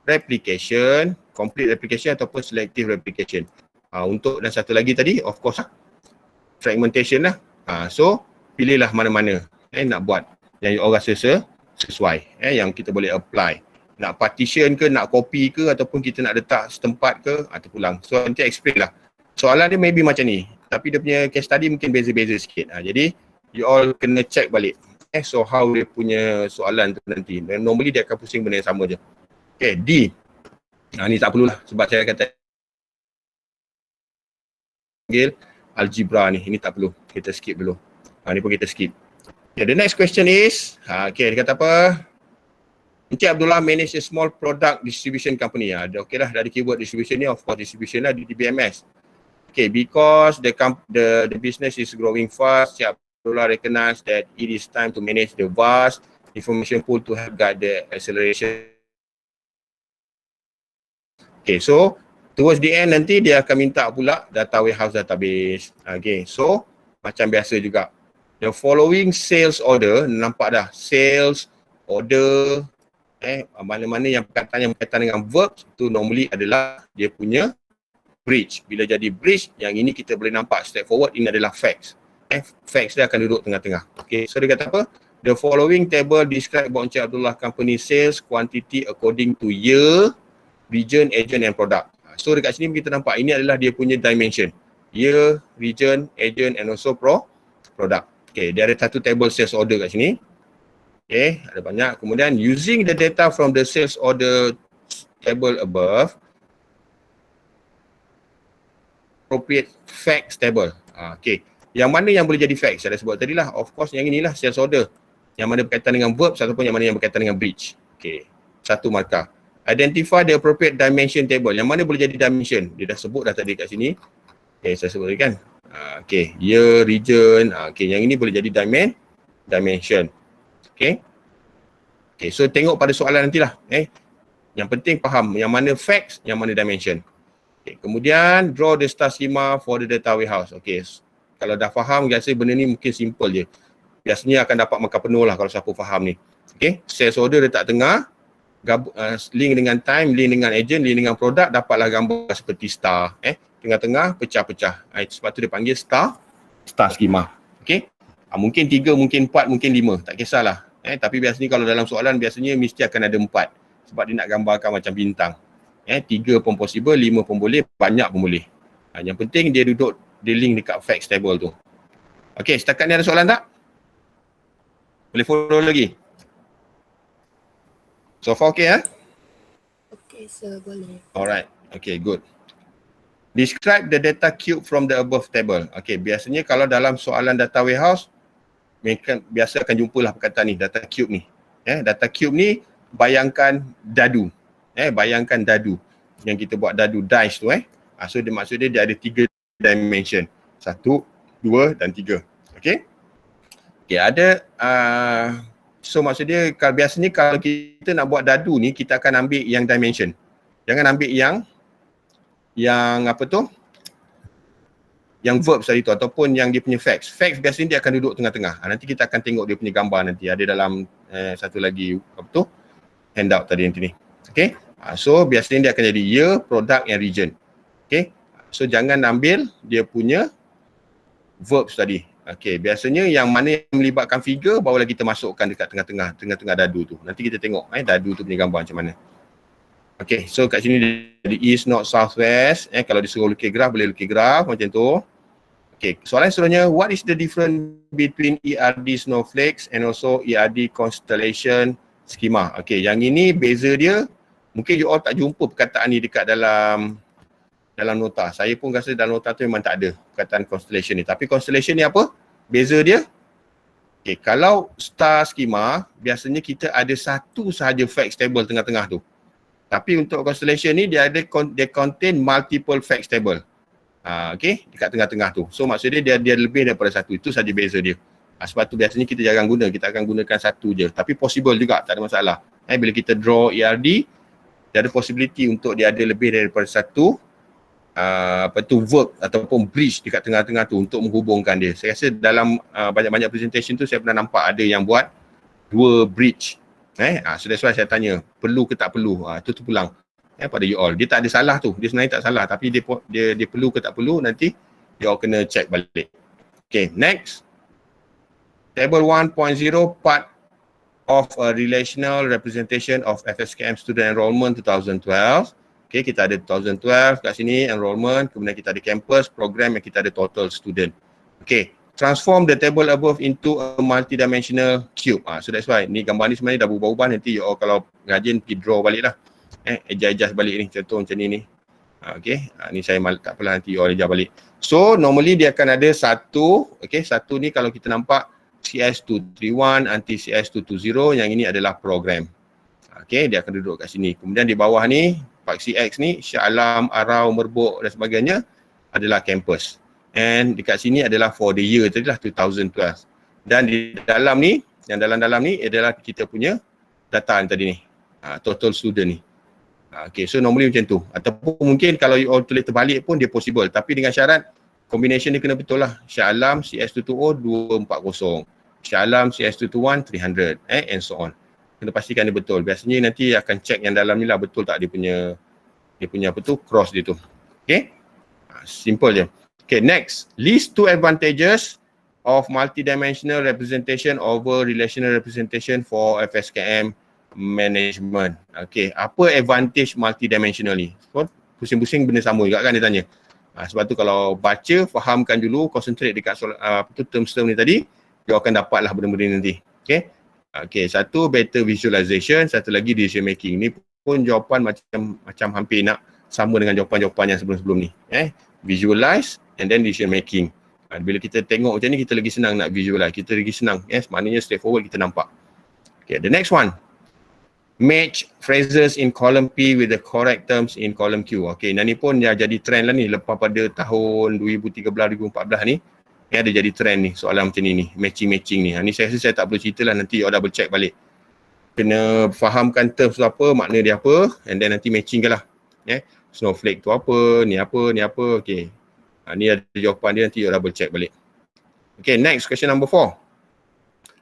replication, complete replication ataupun selective replication. Untuk dan satu lagi tadi of course fragmentation lah. So pilihlah mana-mana nak buat yang you all rasa sesuai, yang kita boleh apply. Nak partition ke, nak copy ke, ataupun kita nak letak setempat ke, terpulang. So nanti explain lah. Soalan dia maybe macam ni, tapi dia punya case study mungkin beza-beza sikit. Jadi you all kena check balik. So how dia punya soalan tu nanti. Dan normally dia akan pusing benda yang sama je. Okay, D. Ni tak perlulah sebab saya kata algebra ni, ini tak perlu. Kita skip dulu. Ni pun kita skip. Okay, the next question is, okay, dia kata apa? Encik Abdullah manage a small product distribution company. Okay lah, dari keyword distribution ni, of course distribution lah di DBMS. Okay, because the business is growing fast, Encik Abdullah recognize that it is time to manage the vast information pool to help guide the acceleration. Okay, so towards the end nanti dia akan minta pula data warehouse database. Okay, so macam biasa juga. The following sales order, nampak dah, sales order, mana-mana yang berkaitan dengan verb tu normally adalah dia punya bridge. Bila jadi bridge, yang ini kita boleh nampak straightforward, ini adalah facts. Facts dia akan duduk tengah-tengah. Okay, so dia kata apa? The following table describe about Encik Abdullah company sales quantity according to year, region, agent and product. So dekat sini kita nampak ini adalah dia punya dimension. Year, region, agent and also product. Okay, dia ada satu table sales order kat sini. Okay, ada banyak. Kemudian using the data from the sales order table above, appropriate facts table. Okay, yang mana yang boleh jadi facts? Saya dah sebut tadi lah. Of course yang inilah sales order. Yang mana berkaitan dengan verbs ataupun yang mana yang berkaitan dengan bridge. Okay, satu markah. Identify the appropriate dimension table. Yang mana boleh jadi dimension? Dia dah sebut dah tadi kat sini. Okay, saya sebut tadi kan. Okay, year, region. Okay, yang ini boleh jadi dimension. Okay. Okay, so tengok pada soalan nantilah. Yang penting faham yang mana facts, yang mana dimension. Okay, kemudian draw the star schema for the data warehouse. Okay, kalau dah faham, biasa benda ni mungkin simple je. Biasanya akan dapat markah penuh lah kalau siapa faham ni. Okay, sales order letak tengah, link dengan time, link dengan agent, link dengan produk, dapatlah gambar seperti star. Tengah-tengah pecah-pecah. Sebab tu dia panggil star schema. Okay. Mungkin 3, mungkin 4, mungkin 5. Tak kisahlah. Tapi biasanya kalau dalam soalan biasanya mesti akan ada 4. Sebab dia nak gambarkan macam bintang. 3 pun possible, 5 pun boleh, banyak pun boleh. Yang penting dia duduk, dia link dekat facts table tu. Okay, setakat ni ada soalan tak? Boleh follow lagi? So far okay Okay sir, boleh. Alright, okay good. Describe the data cube from the above table. Okay, biasanya kalau dalam soalan data warehouse, mereka biasa akan jumpalah perkataan ni, data cube ni. Data cube ni bayangkan dadu. Bayangkan dadu. Yang kita buat dadu dice tu. So dia maksudnya dia ada 3 dimension. 1, 2 dan 3. Okay. Okay, ada so maksudnya biasanya kalau kita nak buat dadu ni, kita akan ambil yang dimension. Jangan ambil yang apa tu? Yang verbs tadi tu ataupun yang dia punya facts. Facts biasanya dia akan duduk tengah-tengah. Nanti kita akan tengok dia punya gambar nanti. Ada dalam satu lagi apa tu? Handout tadi nanti ni. Okay? So biasanya dia akan jadi year, product and region. Okay. So jangan ambil dia punya verbs tadi. Okay, biasanya yang mana yang melibatkan figure barulah kita masukkan dekat tengah-tengah dadu tu. Nanti kita tengok dadu tu punya gambar macam mana. Okay, so kat sini dia jadi east, north, south, west. Kalau disuruh lukis graf, boleh lukis graf macam tu. Okay, soalan seterusnya, what is the difference between ERD snowflakes and also ERD constellation schema? Okay, yang ini beza dia, mungkin you all tak jumpa perkataan ni dekat dalam nota. Saya pun rasa dalam nota tu memang tak ada perkataan constellation ni. Tapi constellation ni apa? Beza dia, okay, kalau star schema, biasanya kita ada satu sahaja facts table tengah-tengah tu. Tapi untuk constellation ni, dia contain multiple facts table. Okay, dekat tengah-tengah tu. So maksudnya dia lebih daripada satu. Itu saja beza dia. Sebab tu biasanya kita jarang guna. Kita akan gunakan satu je. Tapi possible juga, tak ada masalah. Bila kita draw ERD, dia ada possibility untuk dia ada lebih daripada satu verb ataupun bridge dekat tengah-tengah tu untuk menghubungkan dia. Saya rasa dalam banyak-banyak presentation tu saya pernah nampak ada yang buat dua bridge. So that's why saya tanya, perlu ke tak perlu? Itu pulang pada you all. Dia tak ada salah tu. Dia sebenarnya tak salah. Tapi dia perlu ke tak perlu, nanti you all kena check balik. Okay, next. Table 1.0, part of a relational representation of FSKM student enrollment 2012. Okay, kita ada 2012 kat sini, enrollment. Kemudian kita ada campus, program yang kita ada total student. Okay, transform the table above into a multidimensional cube. So that's why, ni gambar ni sebenarnya dah berubah-ubah. Nanti you all kalau rajin pergi draw balik lah. Adjust balik ni, contoh macam ni. Okay, ni saya tak apalah, nanti you all adjust balik. So normally dia akan ada satu, okay, satu ni kalau kita nampak CS231 anti CS220, yang ini adalah program. Okay, dia akan duduk kat sini. Kemudian di bawah ni, Pak CX ni, Shah Alam, Arau, Merbuk dan sebagainya adalah campus. And dekat sini adalah for the year tadi lah, 2012. Dan di dalam ni, yang dalam-dalam ni adalah kita punya data ni tadi ni, total student ni. Okay, so normally macam tu. Ataupun mungkin kalau you all tulis terbalik pun dia possible. Tapi dengan syarat combination dia kena betul lah. Shah Alam CS220 240, Shah Alam CS221 300 and so on. Kena pastikan dia betul. Biasanya nanti akan check yang dalam ni lah betul tak dia punya apa tu, cross dia tu. Okay, simple je. Okay, next, list two advantages of multidimensional representation over relational representation for FSKM management. Okay, apa advantage multidimensional ni? Pusing-pusing benda sama juga kan dia tanya. Sebab tu kalau baca, fahamkan dulu, concentrate dekat term-term ni tadi, you akan dapatlah benda-benda nanti. Okay. Okay, satu better visualization, satu lagi decision making. Ni pun jawapan macam hampir nak sama dengan jawapan-jawapan yang sebelum-sebelum ni. Visualize and then decision making. Bila kita tengok macam ni, kita lagi senang nak visualize. Kita lagi senang. Maknanya straightforward, kita nampak. Okay, the next one. Match phrases in column P with the correct terms in column Q. Okay, ni pun dah jadi trend lah ni. Lepas pada tahun 2013-2014 ni, ada jadi trend ni, soalan macam ni, matching-matching ni. Ni saya rasa saya tak perlu cerita lah, nanti you double check balik. Kena fahamkan terms tu apa, makna dia apa, and then nanti matching ke lah. Snowflake tu apa, ni apa. Okay, ni ada jawapan dia, nanti you double check balik. Okay, next question number 4.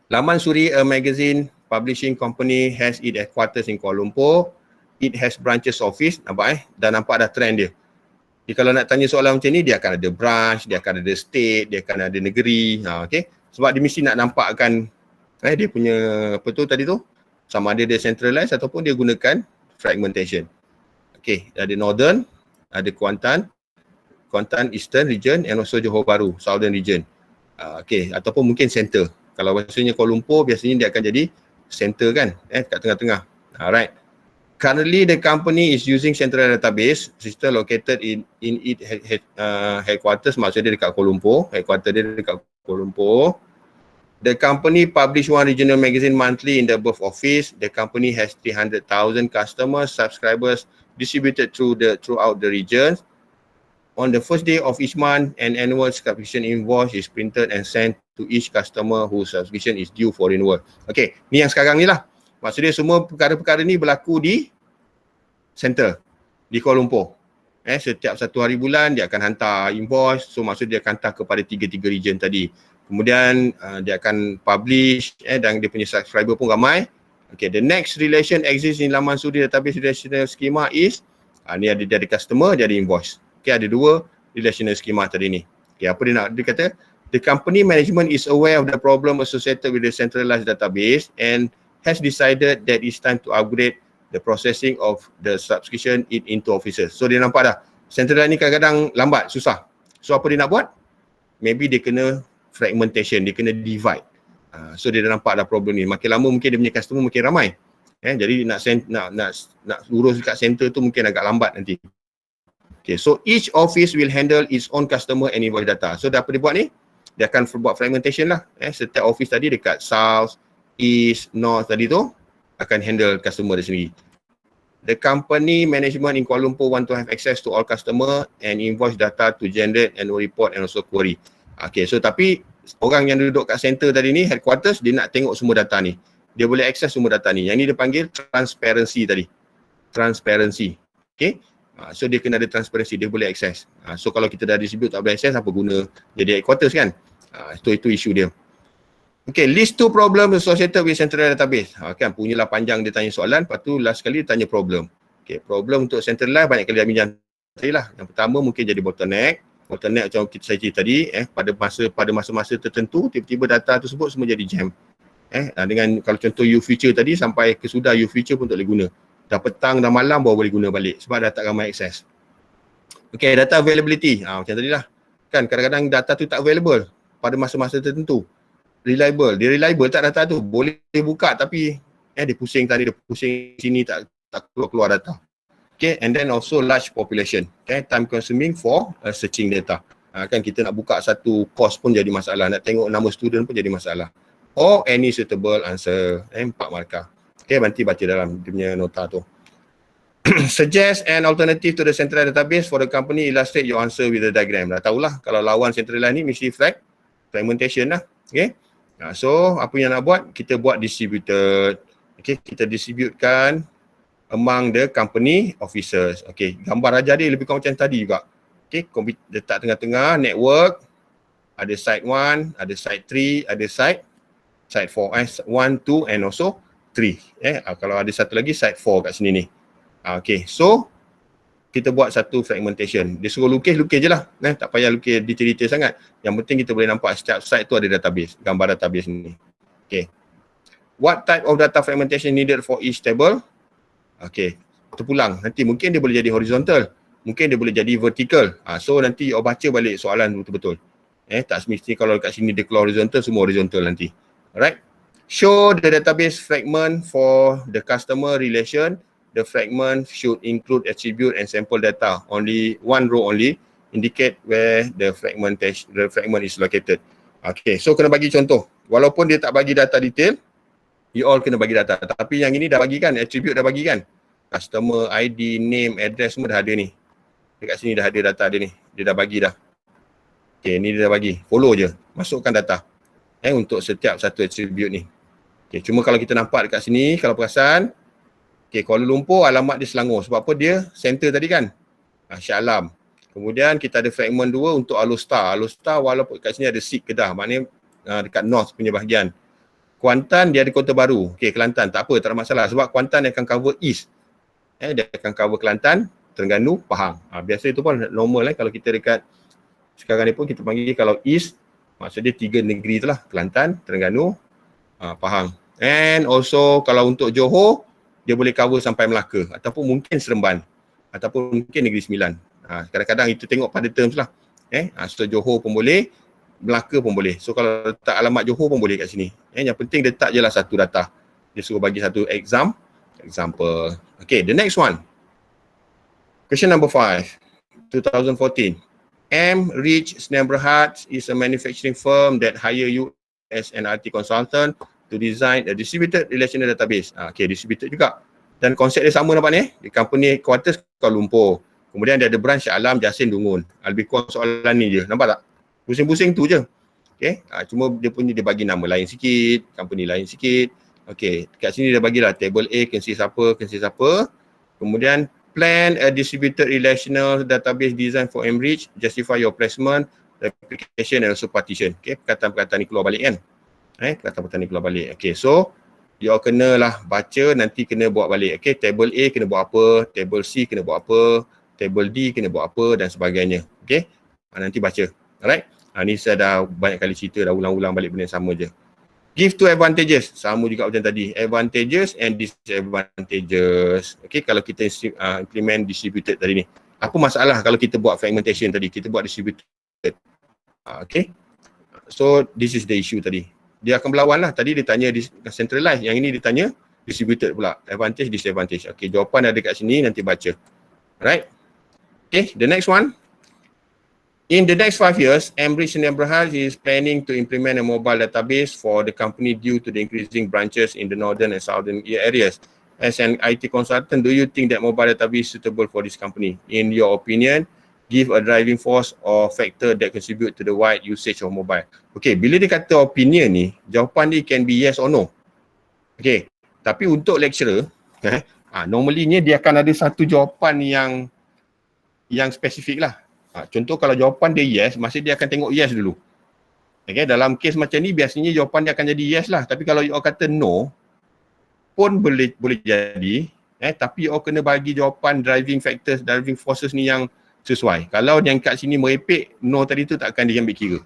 Laman Suri, a magazine publishing company, has its headquarters in Kuala Lumpur. It has branches office. Nampak dah nampak dah trend dia. Jadi kalau nak tanya soalan macam ni, dia akan ada branch, dia akan ada state, dia akan ada negeri. Okay. Sebab dia mesti nak nampakkan dia punya apa tu tadi tu, sama ada dia centralized ataupun dia gunakan fragmentation. Okay, ada Northern, ada Kuantan Eastern region and also Johor Bahru, Southern region. Okay, ataupun mungkin center. Kalau bahasanya Kuala Lumpur, biasanya dia akan jadi center kan, kat tengah-tengah. Alright. Currently, the company is using central database system located in its headquarters, maksudnya dekat Kuala Lumpur. Headquarters dia dekat Kuala Lumpur. The company publish one regional magazine monthly in the above office. The company has 300,000 customers, subscribers distributed throughout the regions. On the first day of each month, an annual subscription invoice is printed and sent to each customer whose subscription is due for renewal. Okay, ni yang sekarang ni lah. Maksudnya semua perkara-perkara ni berlaku di center, di Kuala Lumpur. Setiap satu hari bulan dia akan hantar invoice. So maksudnya dia akan hantar kepada 3 region tadi. Kemudian dia akan publish dan dia punya subscriber pun ramai. Okay, the next relation exists in laman suri database relational schema is, ni ada dari customer, dia ada invoice. Okay, ada dua relational schema tadi ni. Okay, apa dia kata, the company management is aware of the problem associated with the centralized database and has decided that it's time to upgrade the processing of the subscription into offices. So dia nampak dah, centralized ni kadang-kadang lambat, susah. So apa dia nak buat? Maybe dia kena fragmentation, dia kena divide. So dia dah nampak dah problem ni. Makin lama mungkin dia punya customer makin ramai. Jadi nak urus dekat center tu mungkin agak lambat nanti. Okay, so each office will handle its own customer and invoice data. So apa dia buat ni? Dia akan buat fragmentation lah. Setiap office tadi dekat South, East, North tadi tu akan handle customer dia sendiri. The company management in Kuala Lumpur want to have access to all customer and invoice data to generate annual report and also query. Okay, so tapi orang yang duduk kat center tadi ni, headquarters, dia nak tengok semua data ni. Dia boleh akses semua data ni. Yang ni dia panggil transparency tadi. Transparency. Okay. So dia kena ada transparency, dia boleh akses. So kalau kita dah distribute tak boleh akses, apa guna jadi headquarters kan? Itu isu dia. Okay, list two problem associated with central database. Kan, punyalah panjang dia tanya soalan, lepas tu last kali dia tanya problem. Okay, problem untuk centralized banyak kali dah pinjam tadi lah. Yang pertama mungkin jadi bottleneck macam saya cerita tadi, pada masa-masa tertentu tiba-tiba data tersebut semua jadi jam. Dengan kalau contoh U-Future tadi sampai ke sudah U-Future pun tak boleh guna. Dah petang dah malam baru boleh guna balik sebab dah tak ramai akses. Okay, data availability. Macam tadi lah. Kan kadang-kadang data tu tak available pada masa-masa tertentu. Reliable. Dia reliable tak data tu. Boleh buka tapi dia pusing tadi, dia pusing sini tak keluar data. Okay, and then also large population. Okay, time consuming for searching data. Kan kita nak buka satu course pun jadi masalah. Nak tengok nama student pun jadi masalah. Or any suitable answer. 4 markah. Okay, nanti baca dalam dia punya nota tu. Suggest an alternative to the central database for the company, illustrate your answer with the diagram. Dah tahulah kalau lawan centralized ni mesti fragmentation lah. Okay. So apa yang nak buat? Kita buat distributed. Okay, kita distributekan among the company officers. Okay, gambar ajar dia lebih kurang macam tadi juga. Okay, letak tengah-tengah, network, ada site 1, ada site 3, ada site 4, 1, 2 and also 3. Kalau ada satu lagi site 4 kat sini ni. Okay, so kita buat satu fragmentation. Dia suruh lukis je lah. Tak payah lukis detail-detail sangat. Yang penting kita boleh nampak setiap site tu ada database, gambar database ni. Okay. What type of data fragmentation needed for each table? Okay, terpulang. Nanti mungkin dia boleh jadi horizontal. Mungkin dia boleh jadi vertical. So nanti awak baca balik soalan betul-betul. Tak semestinya kalau kat sini dia keluar horizontal, semua horizontal nanti. Alright. Show the database fragment for the customer relation. The fragment should include attribute and sample data. Only one row only. Indicate where the fragment is located. Okay, so kena bagi contoh. Walaupun dia tak bagi data detail, you all kena bagi data. Tapi yang ini dah bagi kan, attribute dah bagi kan. Customer, ID, name, address semua dah ada ni. Dekat sini dah ada data dia ni. Dia dah bagi dah. Okay, ni dia dah bagi. Follow je. Masukkan data. Untuk setiap satu attribute ni. Okay, cuma kalau kita nampak dekat sini, kalau perasan, okay, Kuala Lumpur alamat dia Selangor. Sebab apa? Dia center tadi kan. Shah Alam. Kemudian kita ada fragment 2 untuk Alostar. Alostar walaupun kat sini ada SIG Kedah. Maknanya dekat north punya bahagian. Kuantan dia ada Kota Baru. Okey, Kelantan. Tak apa, tak ada masalah. Sebab Kuantan dia akan cover east. Dia akan cover Kelantan, Terengganu, Pahang. Biasa itu pun normal kalau kita dekat sekarang ni pun kita panggil kalau east, maksud dia 3 negeri tu lah. Kelantan, Terengganu, Pahang. And also kalau untuk Johor, dia boleh cover sampai Melaka. Ataupun mungkin Seremban. Ataupun mungkin Negeri Sembilan. Kadang-kadang itu tengok pada terms lah. So Johor pun boleh. Melaka pun boleh. So kalau letak alamat Johor pun boleh kat sini. Yang penting letak je lah satu data. Dia suruh bagi satu example. Okay, the next one. Question number 5. 2014. Rich Snembrehardt is a manufacturing firm that hire you as an IT consultant to design a distributed relational database. Okay, distributed juga. Dan konsep dia sama nampak ni. Di company headquarters Kuala Lumpur. Kemudian dia ada branch Shah Alam, Jasin, Dungun. Lebih kurang soalan ni je. Nampak tak? Pusing-pusing tu je. Okay. Cuma dia bagi nama lain sikit, company lain sikit. Okay. Kat sini dia bagilah table A, consist apa. Kemudian plan a distributed relational database design for Enrich, justify your placement, replication and also partition. Okay. Perkataan-perkataan ni keluar balik kan. Perkataan-perkataan ni keluar balik. Okay. So, you all kenalah baca, nanti kena buat balik. Okay, table A kena buat apa, table C kena buat apa, table D kena buat apa dan sebagainya. Okay, nanti baca. Alright, ni saya dah banyak kali cerita, dah ulang-ulang balik benda yang sama je. Give two advantages, sama juga macam tadi, advantages and disadvantages. Okay, kalau kita implement distributed tadi ni, apa masalah kalau kita buat fragmentation tadi, kita buat distributed. Okay, so this is the issue tadi. Dia akan berlawan lah. Tadi dia tanya centralized, yang ini dia tanya distributed pula. Advantage, disadvantage. Okay, jawapan ada kat sini, nanti baca. Alright. Okay, the next one. In the next 5 years, Ambridge Nebrahal is planning to implement a mobile database for the company due to the increasing branches in the northern and southern areas. As an IT consultant, do you think that mobile database is suitable for this company? In your opinion, give a driving force or factor that contribute to the wide usage of mobile. Okay, bila dia kata opinion ni, jawapan dia can be yes or no. Okay, tapi untuk lecturer, normally dia akan ada satu jawapan yang spesifik lah. Contoh kalau jawapan dia yes, maksud dia akan tengok yes dulu. Okay, dalam kes macam ni biasanya jawapan dia akan jadi yes lah. Tapi kalau you all kata no, pun boleh jadi. Tapi you all kena bagi jawapan driving factors, driving forces ni yang sesuai. Kalau yang kat sini merepek, no tadi tu tak akan diambil kira.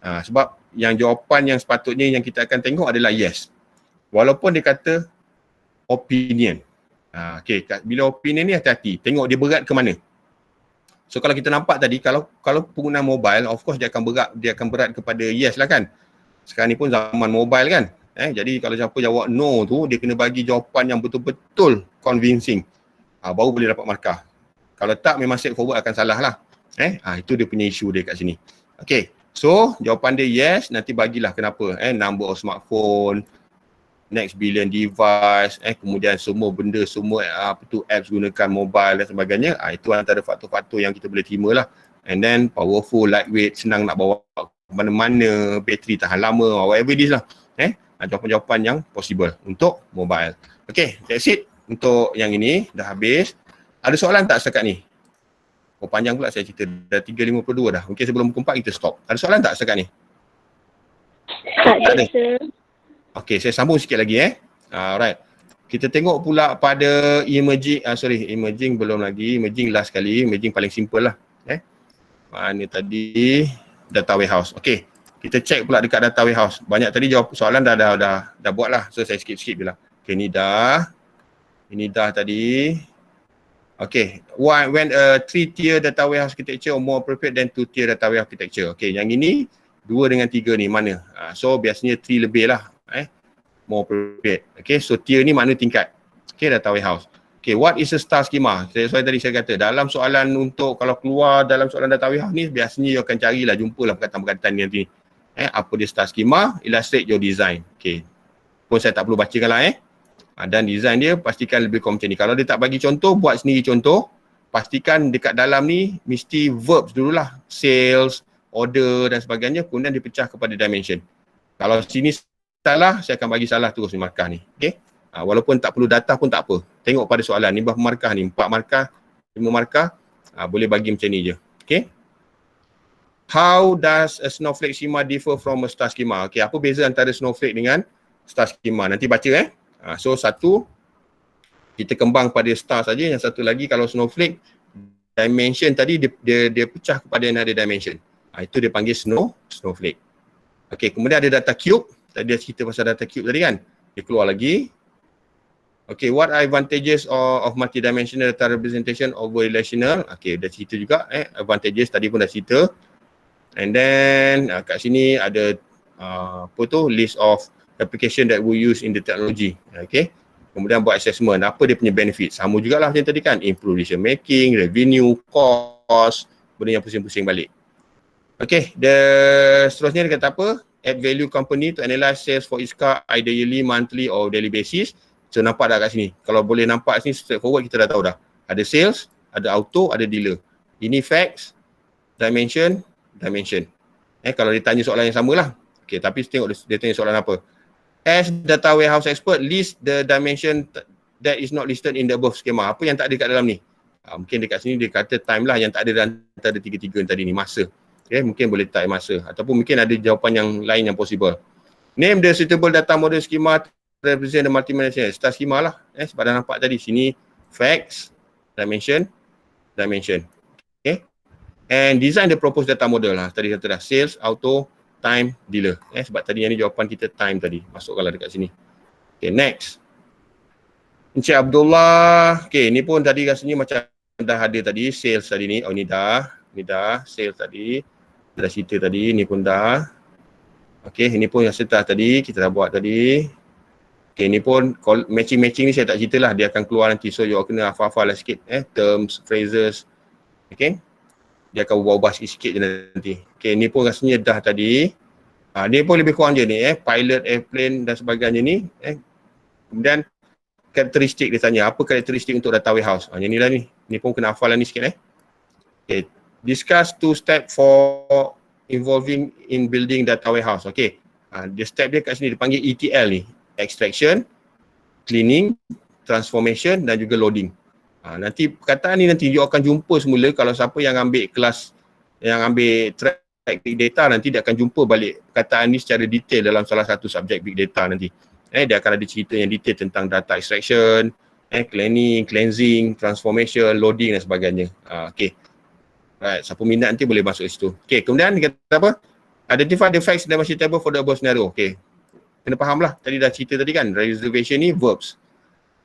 Sebab yang jawapan yang sepatutnya yang kita akan tengok adalah yes. Walaupun dia kata opinion. Okay, bila opinion ni hati-hati. Tengok dia berat ke mana. So kalau kita nampak tadi, kalau penggunaan mobile, of course dia akan berat kepada yes lah kan. Sekarang ni pun zaman mobile kan. Jadi kalau siapa jawab no tu, dia kena bagi jawapan yang betul-betul convincing. Baru boleh dapat markah. Kalau tak, memang straightforward akan salah lah. Itu dia punya isu dia kat sini. Okay, so jawapan dia yes, nanti bagilah kenapa. Number of smartphone, next billion device, kemudian semua benda, semua apps gunakan mobile dan sebagainya. Itu antara faktor-faktor yang kita boleh terima lah. And then powerful, lightweight, senang nak bawa ke mana-mana, bateri tahan lama, whatever it is lah. Jawapan-jawapan yang possible untuk mobile. Okay, that's it. Untuk yang ini, dah habis. Ada soalan tak setakat ni? Panjang pula saya cerita. Dah 3.52 dah. Mungkin sebelum pukul 4 kita stop. Ada soalan tak setakat ni? Tak ada, sir. Okay, saya sambung sikit lagi Alright. Kita tengok pula pada emerging belum lagi. Emerging last kali. Emerging paling simple lah. Mana tadi? Data warehouse. Okay. Kita check pula dekat data warehouse. Banyak tadi jawab soalan dah buat lah. So saya skip je lah. Okay, ni dah. Ini dah tadi. Okay, when a 3-tier data warehouse architecture or more appropriate than 2-tier data warehouse architecture. Okay, yang ini 2 dengan 3 ni mana? So biasanya 3 lebih lah. More appropriate. Okay, so tier ni makna tingkat. Okay, data warehouse. Okay, what is a star schema? So tadi saya kata, dalam soalan untuk kalau keluar dalam soalan data warehouse ni, biasanya you akan carilah, jumpalah perkataan-perkataan ni nanti. Apa dia star schema? Illustrate your design. Okay, pun saya tak perlu bacakan lah dan design dia pastikan lebih macam ni. Kalau dia tak bagi contoh, buat sendiri contoh. Pastikan dekat dalam ni mesti verbs dululah. Sales, order dan sebagainya. Kemudian dipecah kepada dimension. Kalau sini salah, saya akan bagi salah terus di markah ni. Okay? Walaupun tak perlu data pun tak apa. Tengok pada soalan ni, berapa markah ni? 4 markah, 5 markah. Boleh bagi macam ni je. Okay? How does a snowflake schema differ from a star schema? Okay, apa beza antara snowflake dengan star schema? Nanti baca So satu, kita kembang pada star saja. Yang satu lagi kalau snowflake, dimension tadi dia pecah kepada another dimension. Itu dia panggil snowflake. Okay, kemudian ada data cube. Tadi dia cerita pasal data cube tadi kan. Dia keluar lagi. Okay, what are advantages of multidimensional data representation over relational? Okay, dah cerita juga. Advantages tadi pun dah cerita. And then kat sini ada list of application that we use in the technology. Okay. Kemudian buat assessment. Apa dia punya benefit? Sama jugalah macam tadi kan. Improve decision making, revenue, cost. Benda yang pusing-pusing balik. Okay. Seterusnya dia kata apa? Add value company to analyze sales for each car either yearly, monthly or daily basis. So nampak dah kat sini. Kalau boleh nampak sini straightforward kita dah tahu dah. Ada sales, ada auto, ada dealer. Ini facts, dimension. Kalau dia tanya soalan yang sama lah. Okay, tapi tengok dia tanya soalan apa. As data warehouse expert, list the dimension that is not listed in the above schema. Apa yang tak ada kat dalam ni? Mungkin dekat sini dia kata time lah yang tak ada antara 3-3 tadi ni, masa. Okay, mungkin boleh type masa. Ataupun mungkin ada jawapan yang lain yang possible. Name the suitable data model schema represent the multidimensional star schema lah. Sebab dah nampak tadi sini facts, dimension. Okay. And design the proposed data model lah. Tadi kata dah sales, auto, time, dealer. Sebab tadi yang ni jawapan kita time tadi. Masukkanlah dekat sini. Okay, next. Encik Abdullah. Okay, ni pun tadi rasanya macam dah ada tadi. Sales tadi ni. Oh, ni dah. Sales tadi. Dah cerita tadi. Ni pun dah. Okay, ini pun yang setelah tadi. Kita dah buat tadi. Okay, ni pun matching-matching ni saya tak cerita lah. Dia akan keluar nanti. So, you all kena hafal-hafal lah sikit. Terms, phrases. Okay. Dia akan ubah-ubah sikit-sikit je nanti. Okay, ni pun rasanya dah tadi. Dia pun lebih kurang je ni. Pilot, airplane dan sebagainya ni. Kemudian, karakteristik dia tanya. Apa karakteristik untuk data warehouse? Yang ni lah ni. Ni pun kena hafal lah ni sikit. Okay. Discuss 2 step for involving in building data warehouse. Okay. Dia step dia kat sini. Dia panggil ETL ni. Extraction, cleaning, transformation dan juga loading. Nanti perkataan ni nanti you akan jumpa semula kalau siapa yang ambil kelas, yang ambil track big data, nanti dia akan jumpa balik perkataan ni secara detail dalam salah satu subjek big data nanti. Dia akan ada cerita yang detail tentang data extraction, cleaning, cleansing, transformation, loading dan sebagainya. Okay. Right, siapa minat nanti boleh masuk situ. Okay, kemudian dia kata apa? Identify the facts in the dimension table for the above scenario. Okay. Kena faham lah. Tadi dah cerita tadi kan. Reservation ni verbs.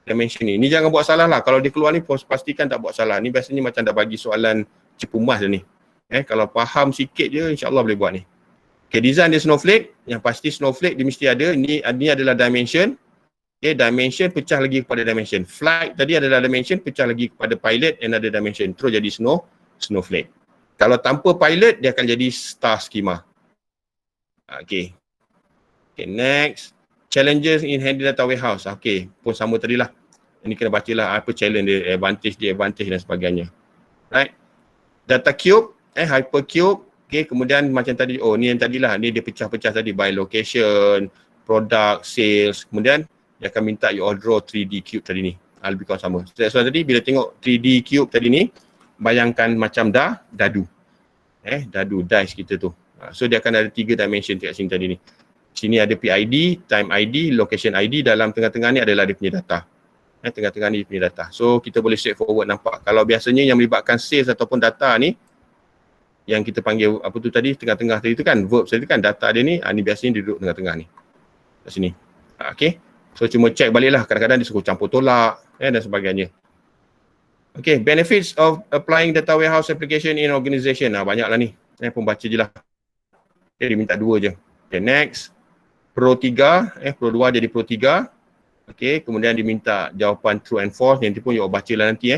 Dimension ni. Ni jangan buat salah lah. Kalau dia keluar ni pastikan tak buat salah. Ni biasanya macam dah bagi soalan cepumas dah ni. Kalau faham sikit je insyaAllah boleh buat ni. Okay, design dia snowflake. Yang pasti snowflake dia mesti ada. Ni adalah dimension. Okay, dimension pecah lagi kepada dimension. Flight tadi adalah dimension pecah lagi kepada pilot and ada dimension. Terus jadi snowflake. Kalau tanpa pilot dia akan jadi star schema. Okay. Okay, next. Challenges in handling data warehouse. Okay, pun sama tadi lah. Ini kena baca lah apa challenge dia, advantage dan sebagainya. Right. Data cube, hypercube. Okay, kemudian macam tadi, ni yang tadi lah. Ni dia pecah-pecah tadi by location, product, sales. Kemudian dia akan minta you all draw 3D cube tadi ni. Lebih kurang sama. So tadi bila tengok 3D cube tadi ni, bayangkan macam dadu. Dadu, dice kita tu. So dia akan ada 3 dimension kat sini tadi ni. Sini ada PID, time ID, location ID. Dalam tengah-tengah ni adalah dia punya data. Tengah-tengah ni dia punya data. So kita boleh straightforward nampak. Kalau biasanya yang melibatkan sales ataupun data ni, yang kita panggil apa tu tadi, tengah-tengah tadi tu kan, verbs tadi kan, data dia ni, ni biasanya dia duduk tengah-tengah ni. Kat sini. Okay. So cuma check balik lah. Kadang-kadang dia suruh campur tolak dan sebagainya. Okay. Benefits of applying data warehouse application in organization. Banyak lah ni. Pembaca je lah. Okay, dia minta 2 je. Okay, next. Pro 3, Pro 2 jadi Pro 3. Okay, kemudian diminta jawapan true and false. Nanti pun you baca lah nanti.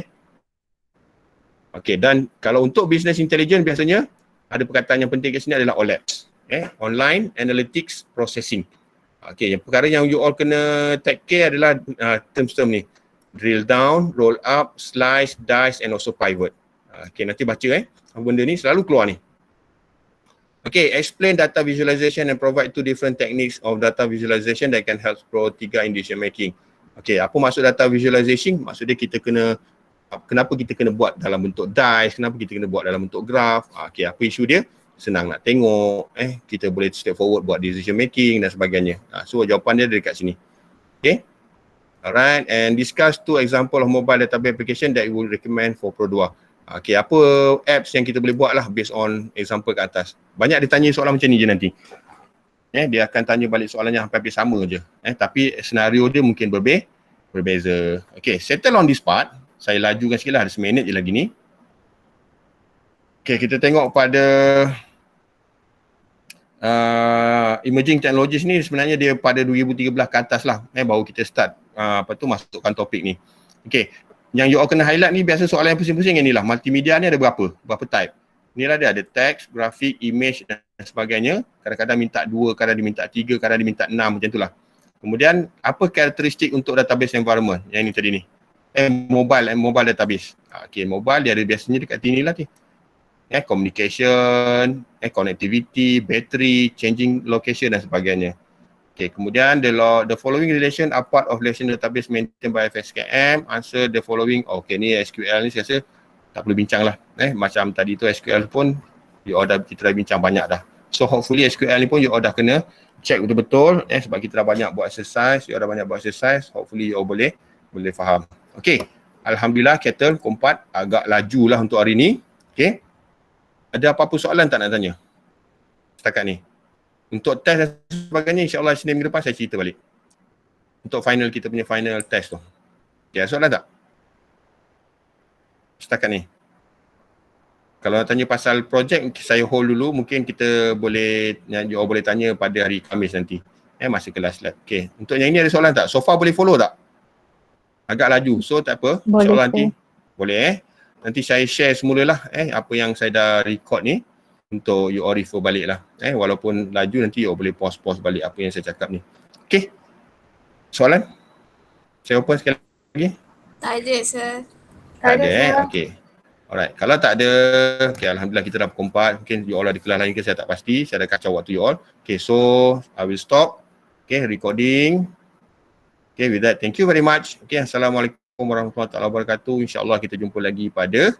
Okay, dan kalau untuk business intelligence biasanya ada perkataan yang penting kat sini adalah OLAPS. Online Analytics Processing. Okay, yang perkara yang you all kena take care adalah term-term ni. Drill down, roll up, slice, dice and also pivot. Okay, nanti baca benda ni selalu keluar ni. Okay, explain data visualization and provide 2 different techniques of data visualization that can help Pro 3 in decision making. Okay, apa maksud data visualization? Maksudnya kita kena, kenapa kita kena buat dalam bentuk dice, kenapa kita kena buat dalam bentuk graph. Okay, apa isu dia? Senang nak tengok, kita boleh straightforward buat decision making dan sebagainya. So jawapan dia dekat sini. Okay. Alright, and discuss 2 example of mobile database application that you will recommend for Pro 2. Okay, apa apps yang kita boleh buat lah based on example kat atas. Banyak dia tanya soalan macam ni je nanti. Dia akan tanya balik soalannya hampir sama je. Tapi senario dia mungkin berbeza. Okay, settle on this part. Saya lajukan sikit lah, ada 1 minit je lagi ni. Okay, kita tengok pada emerging technologies ni sebenarnya dia pada 2013 ke atas lah. Baru kita start masukkan topik ni. Okay. Yang you all kena highlight ni biasa soalan yang pusing-pusing yang ni lah. Multimedia ni ada berapa type. Ni lah dia ada teks, grafik, image dan sebagainya. Kadang-kadang minta 2, kadang dia minta 3, kadang dia minta 6 macam tu lah. Kemudian apa karakteristik untuk database environment? Yang ini tadi ni. Mobile database. Okay, mobile dia ada biasanya dekat sini lah ni. Communication, connectivity, battery, changing location dan sebagainya. Okay, kemudian the following relation are part of relational database maintained by FSKM. Answer the following. Okay, ni SQL ni saya rasa tak perlu bincang lah. Macam tadi tu SQL pun kita dah bincang banyak dah. So hopefully SQL ni pun you all dah kena check betul-betul sebab kita dah banyak buat exercise, you all dah banyak buat exercise, hopefully you all boleh faham. Okay, Alhamdulillah Kettle Kompat agak laju lah untuk hari ni. Okay, ada apa-apa soalan tak nak tanya setakat ni? Untuk test dan sebagainya, insyaAllah Senin minggu depan saya cerita balik. Untuk final, kita punya final test tu. Okay, ada soalan tak? Setakat ni. Kalau nak tanya pasal projek, saya hold dulu. Mungkin kita boleh, you all boleh tanya pada hari Khamis nanti. Masa kelas lab. Okay, untuk yang ini ada soalan tak? So far boleh follow tak? Agak laju. So tak apa. Boleh, InsyaAllah nanti. Boleh Nanti saya share semulalah apa yang saya dah record ni. Untuk you all refer balik lah. Walaupun laju nanti you all boleh pause balik apa yang saya cakap ni. Okay. Soalan? Saya open sekali lagi. Tak ada, sir. Tak ada. Okay. Alright. Kalau tak ada, okay, Alhamdulillah kita dah berkompat. Mungkin you all ada kelas lain ke saya tak pasti. Saya dah kacau waktu you all. Okay, so I will stop. Okay, recording. Okay, with that, thank you very much. Okay, Assalamualaikum warahmatullahi wabarakatuh. InsyaAllah kita jumpa lagi pada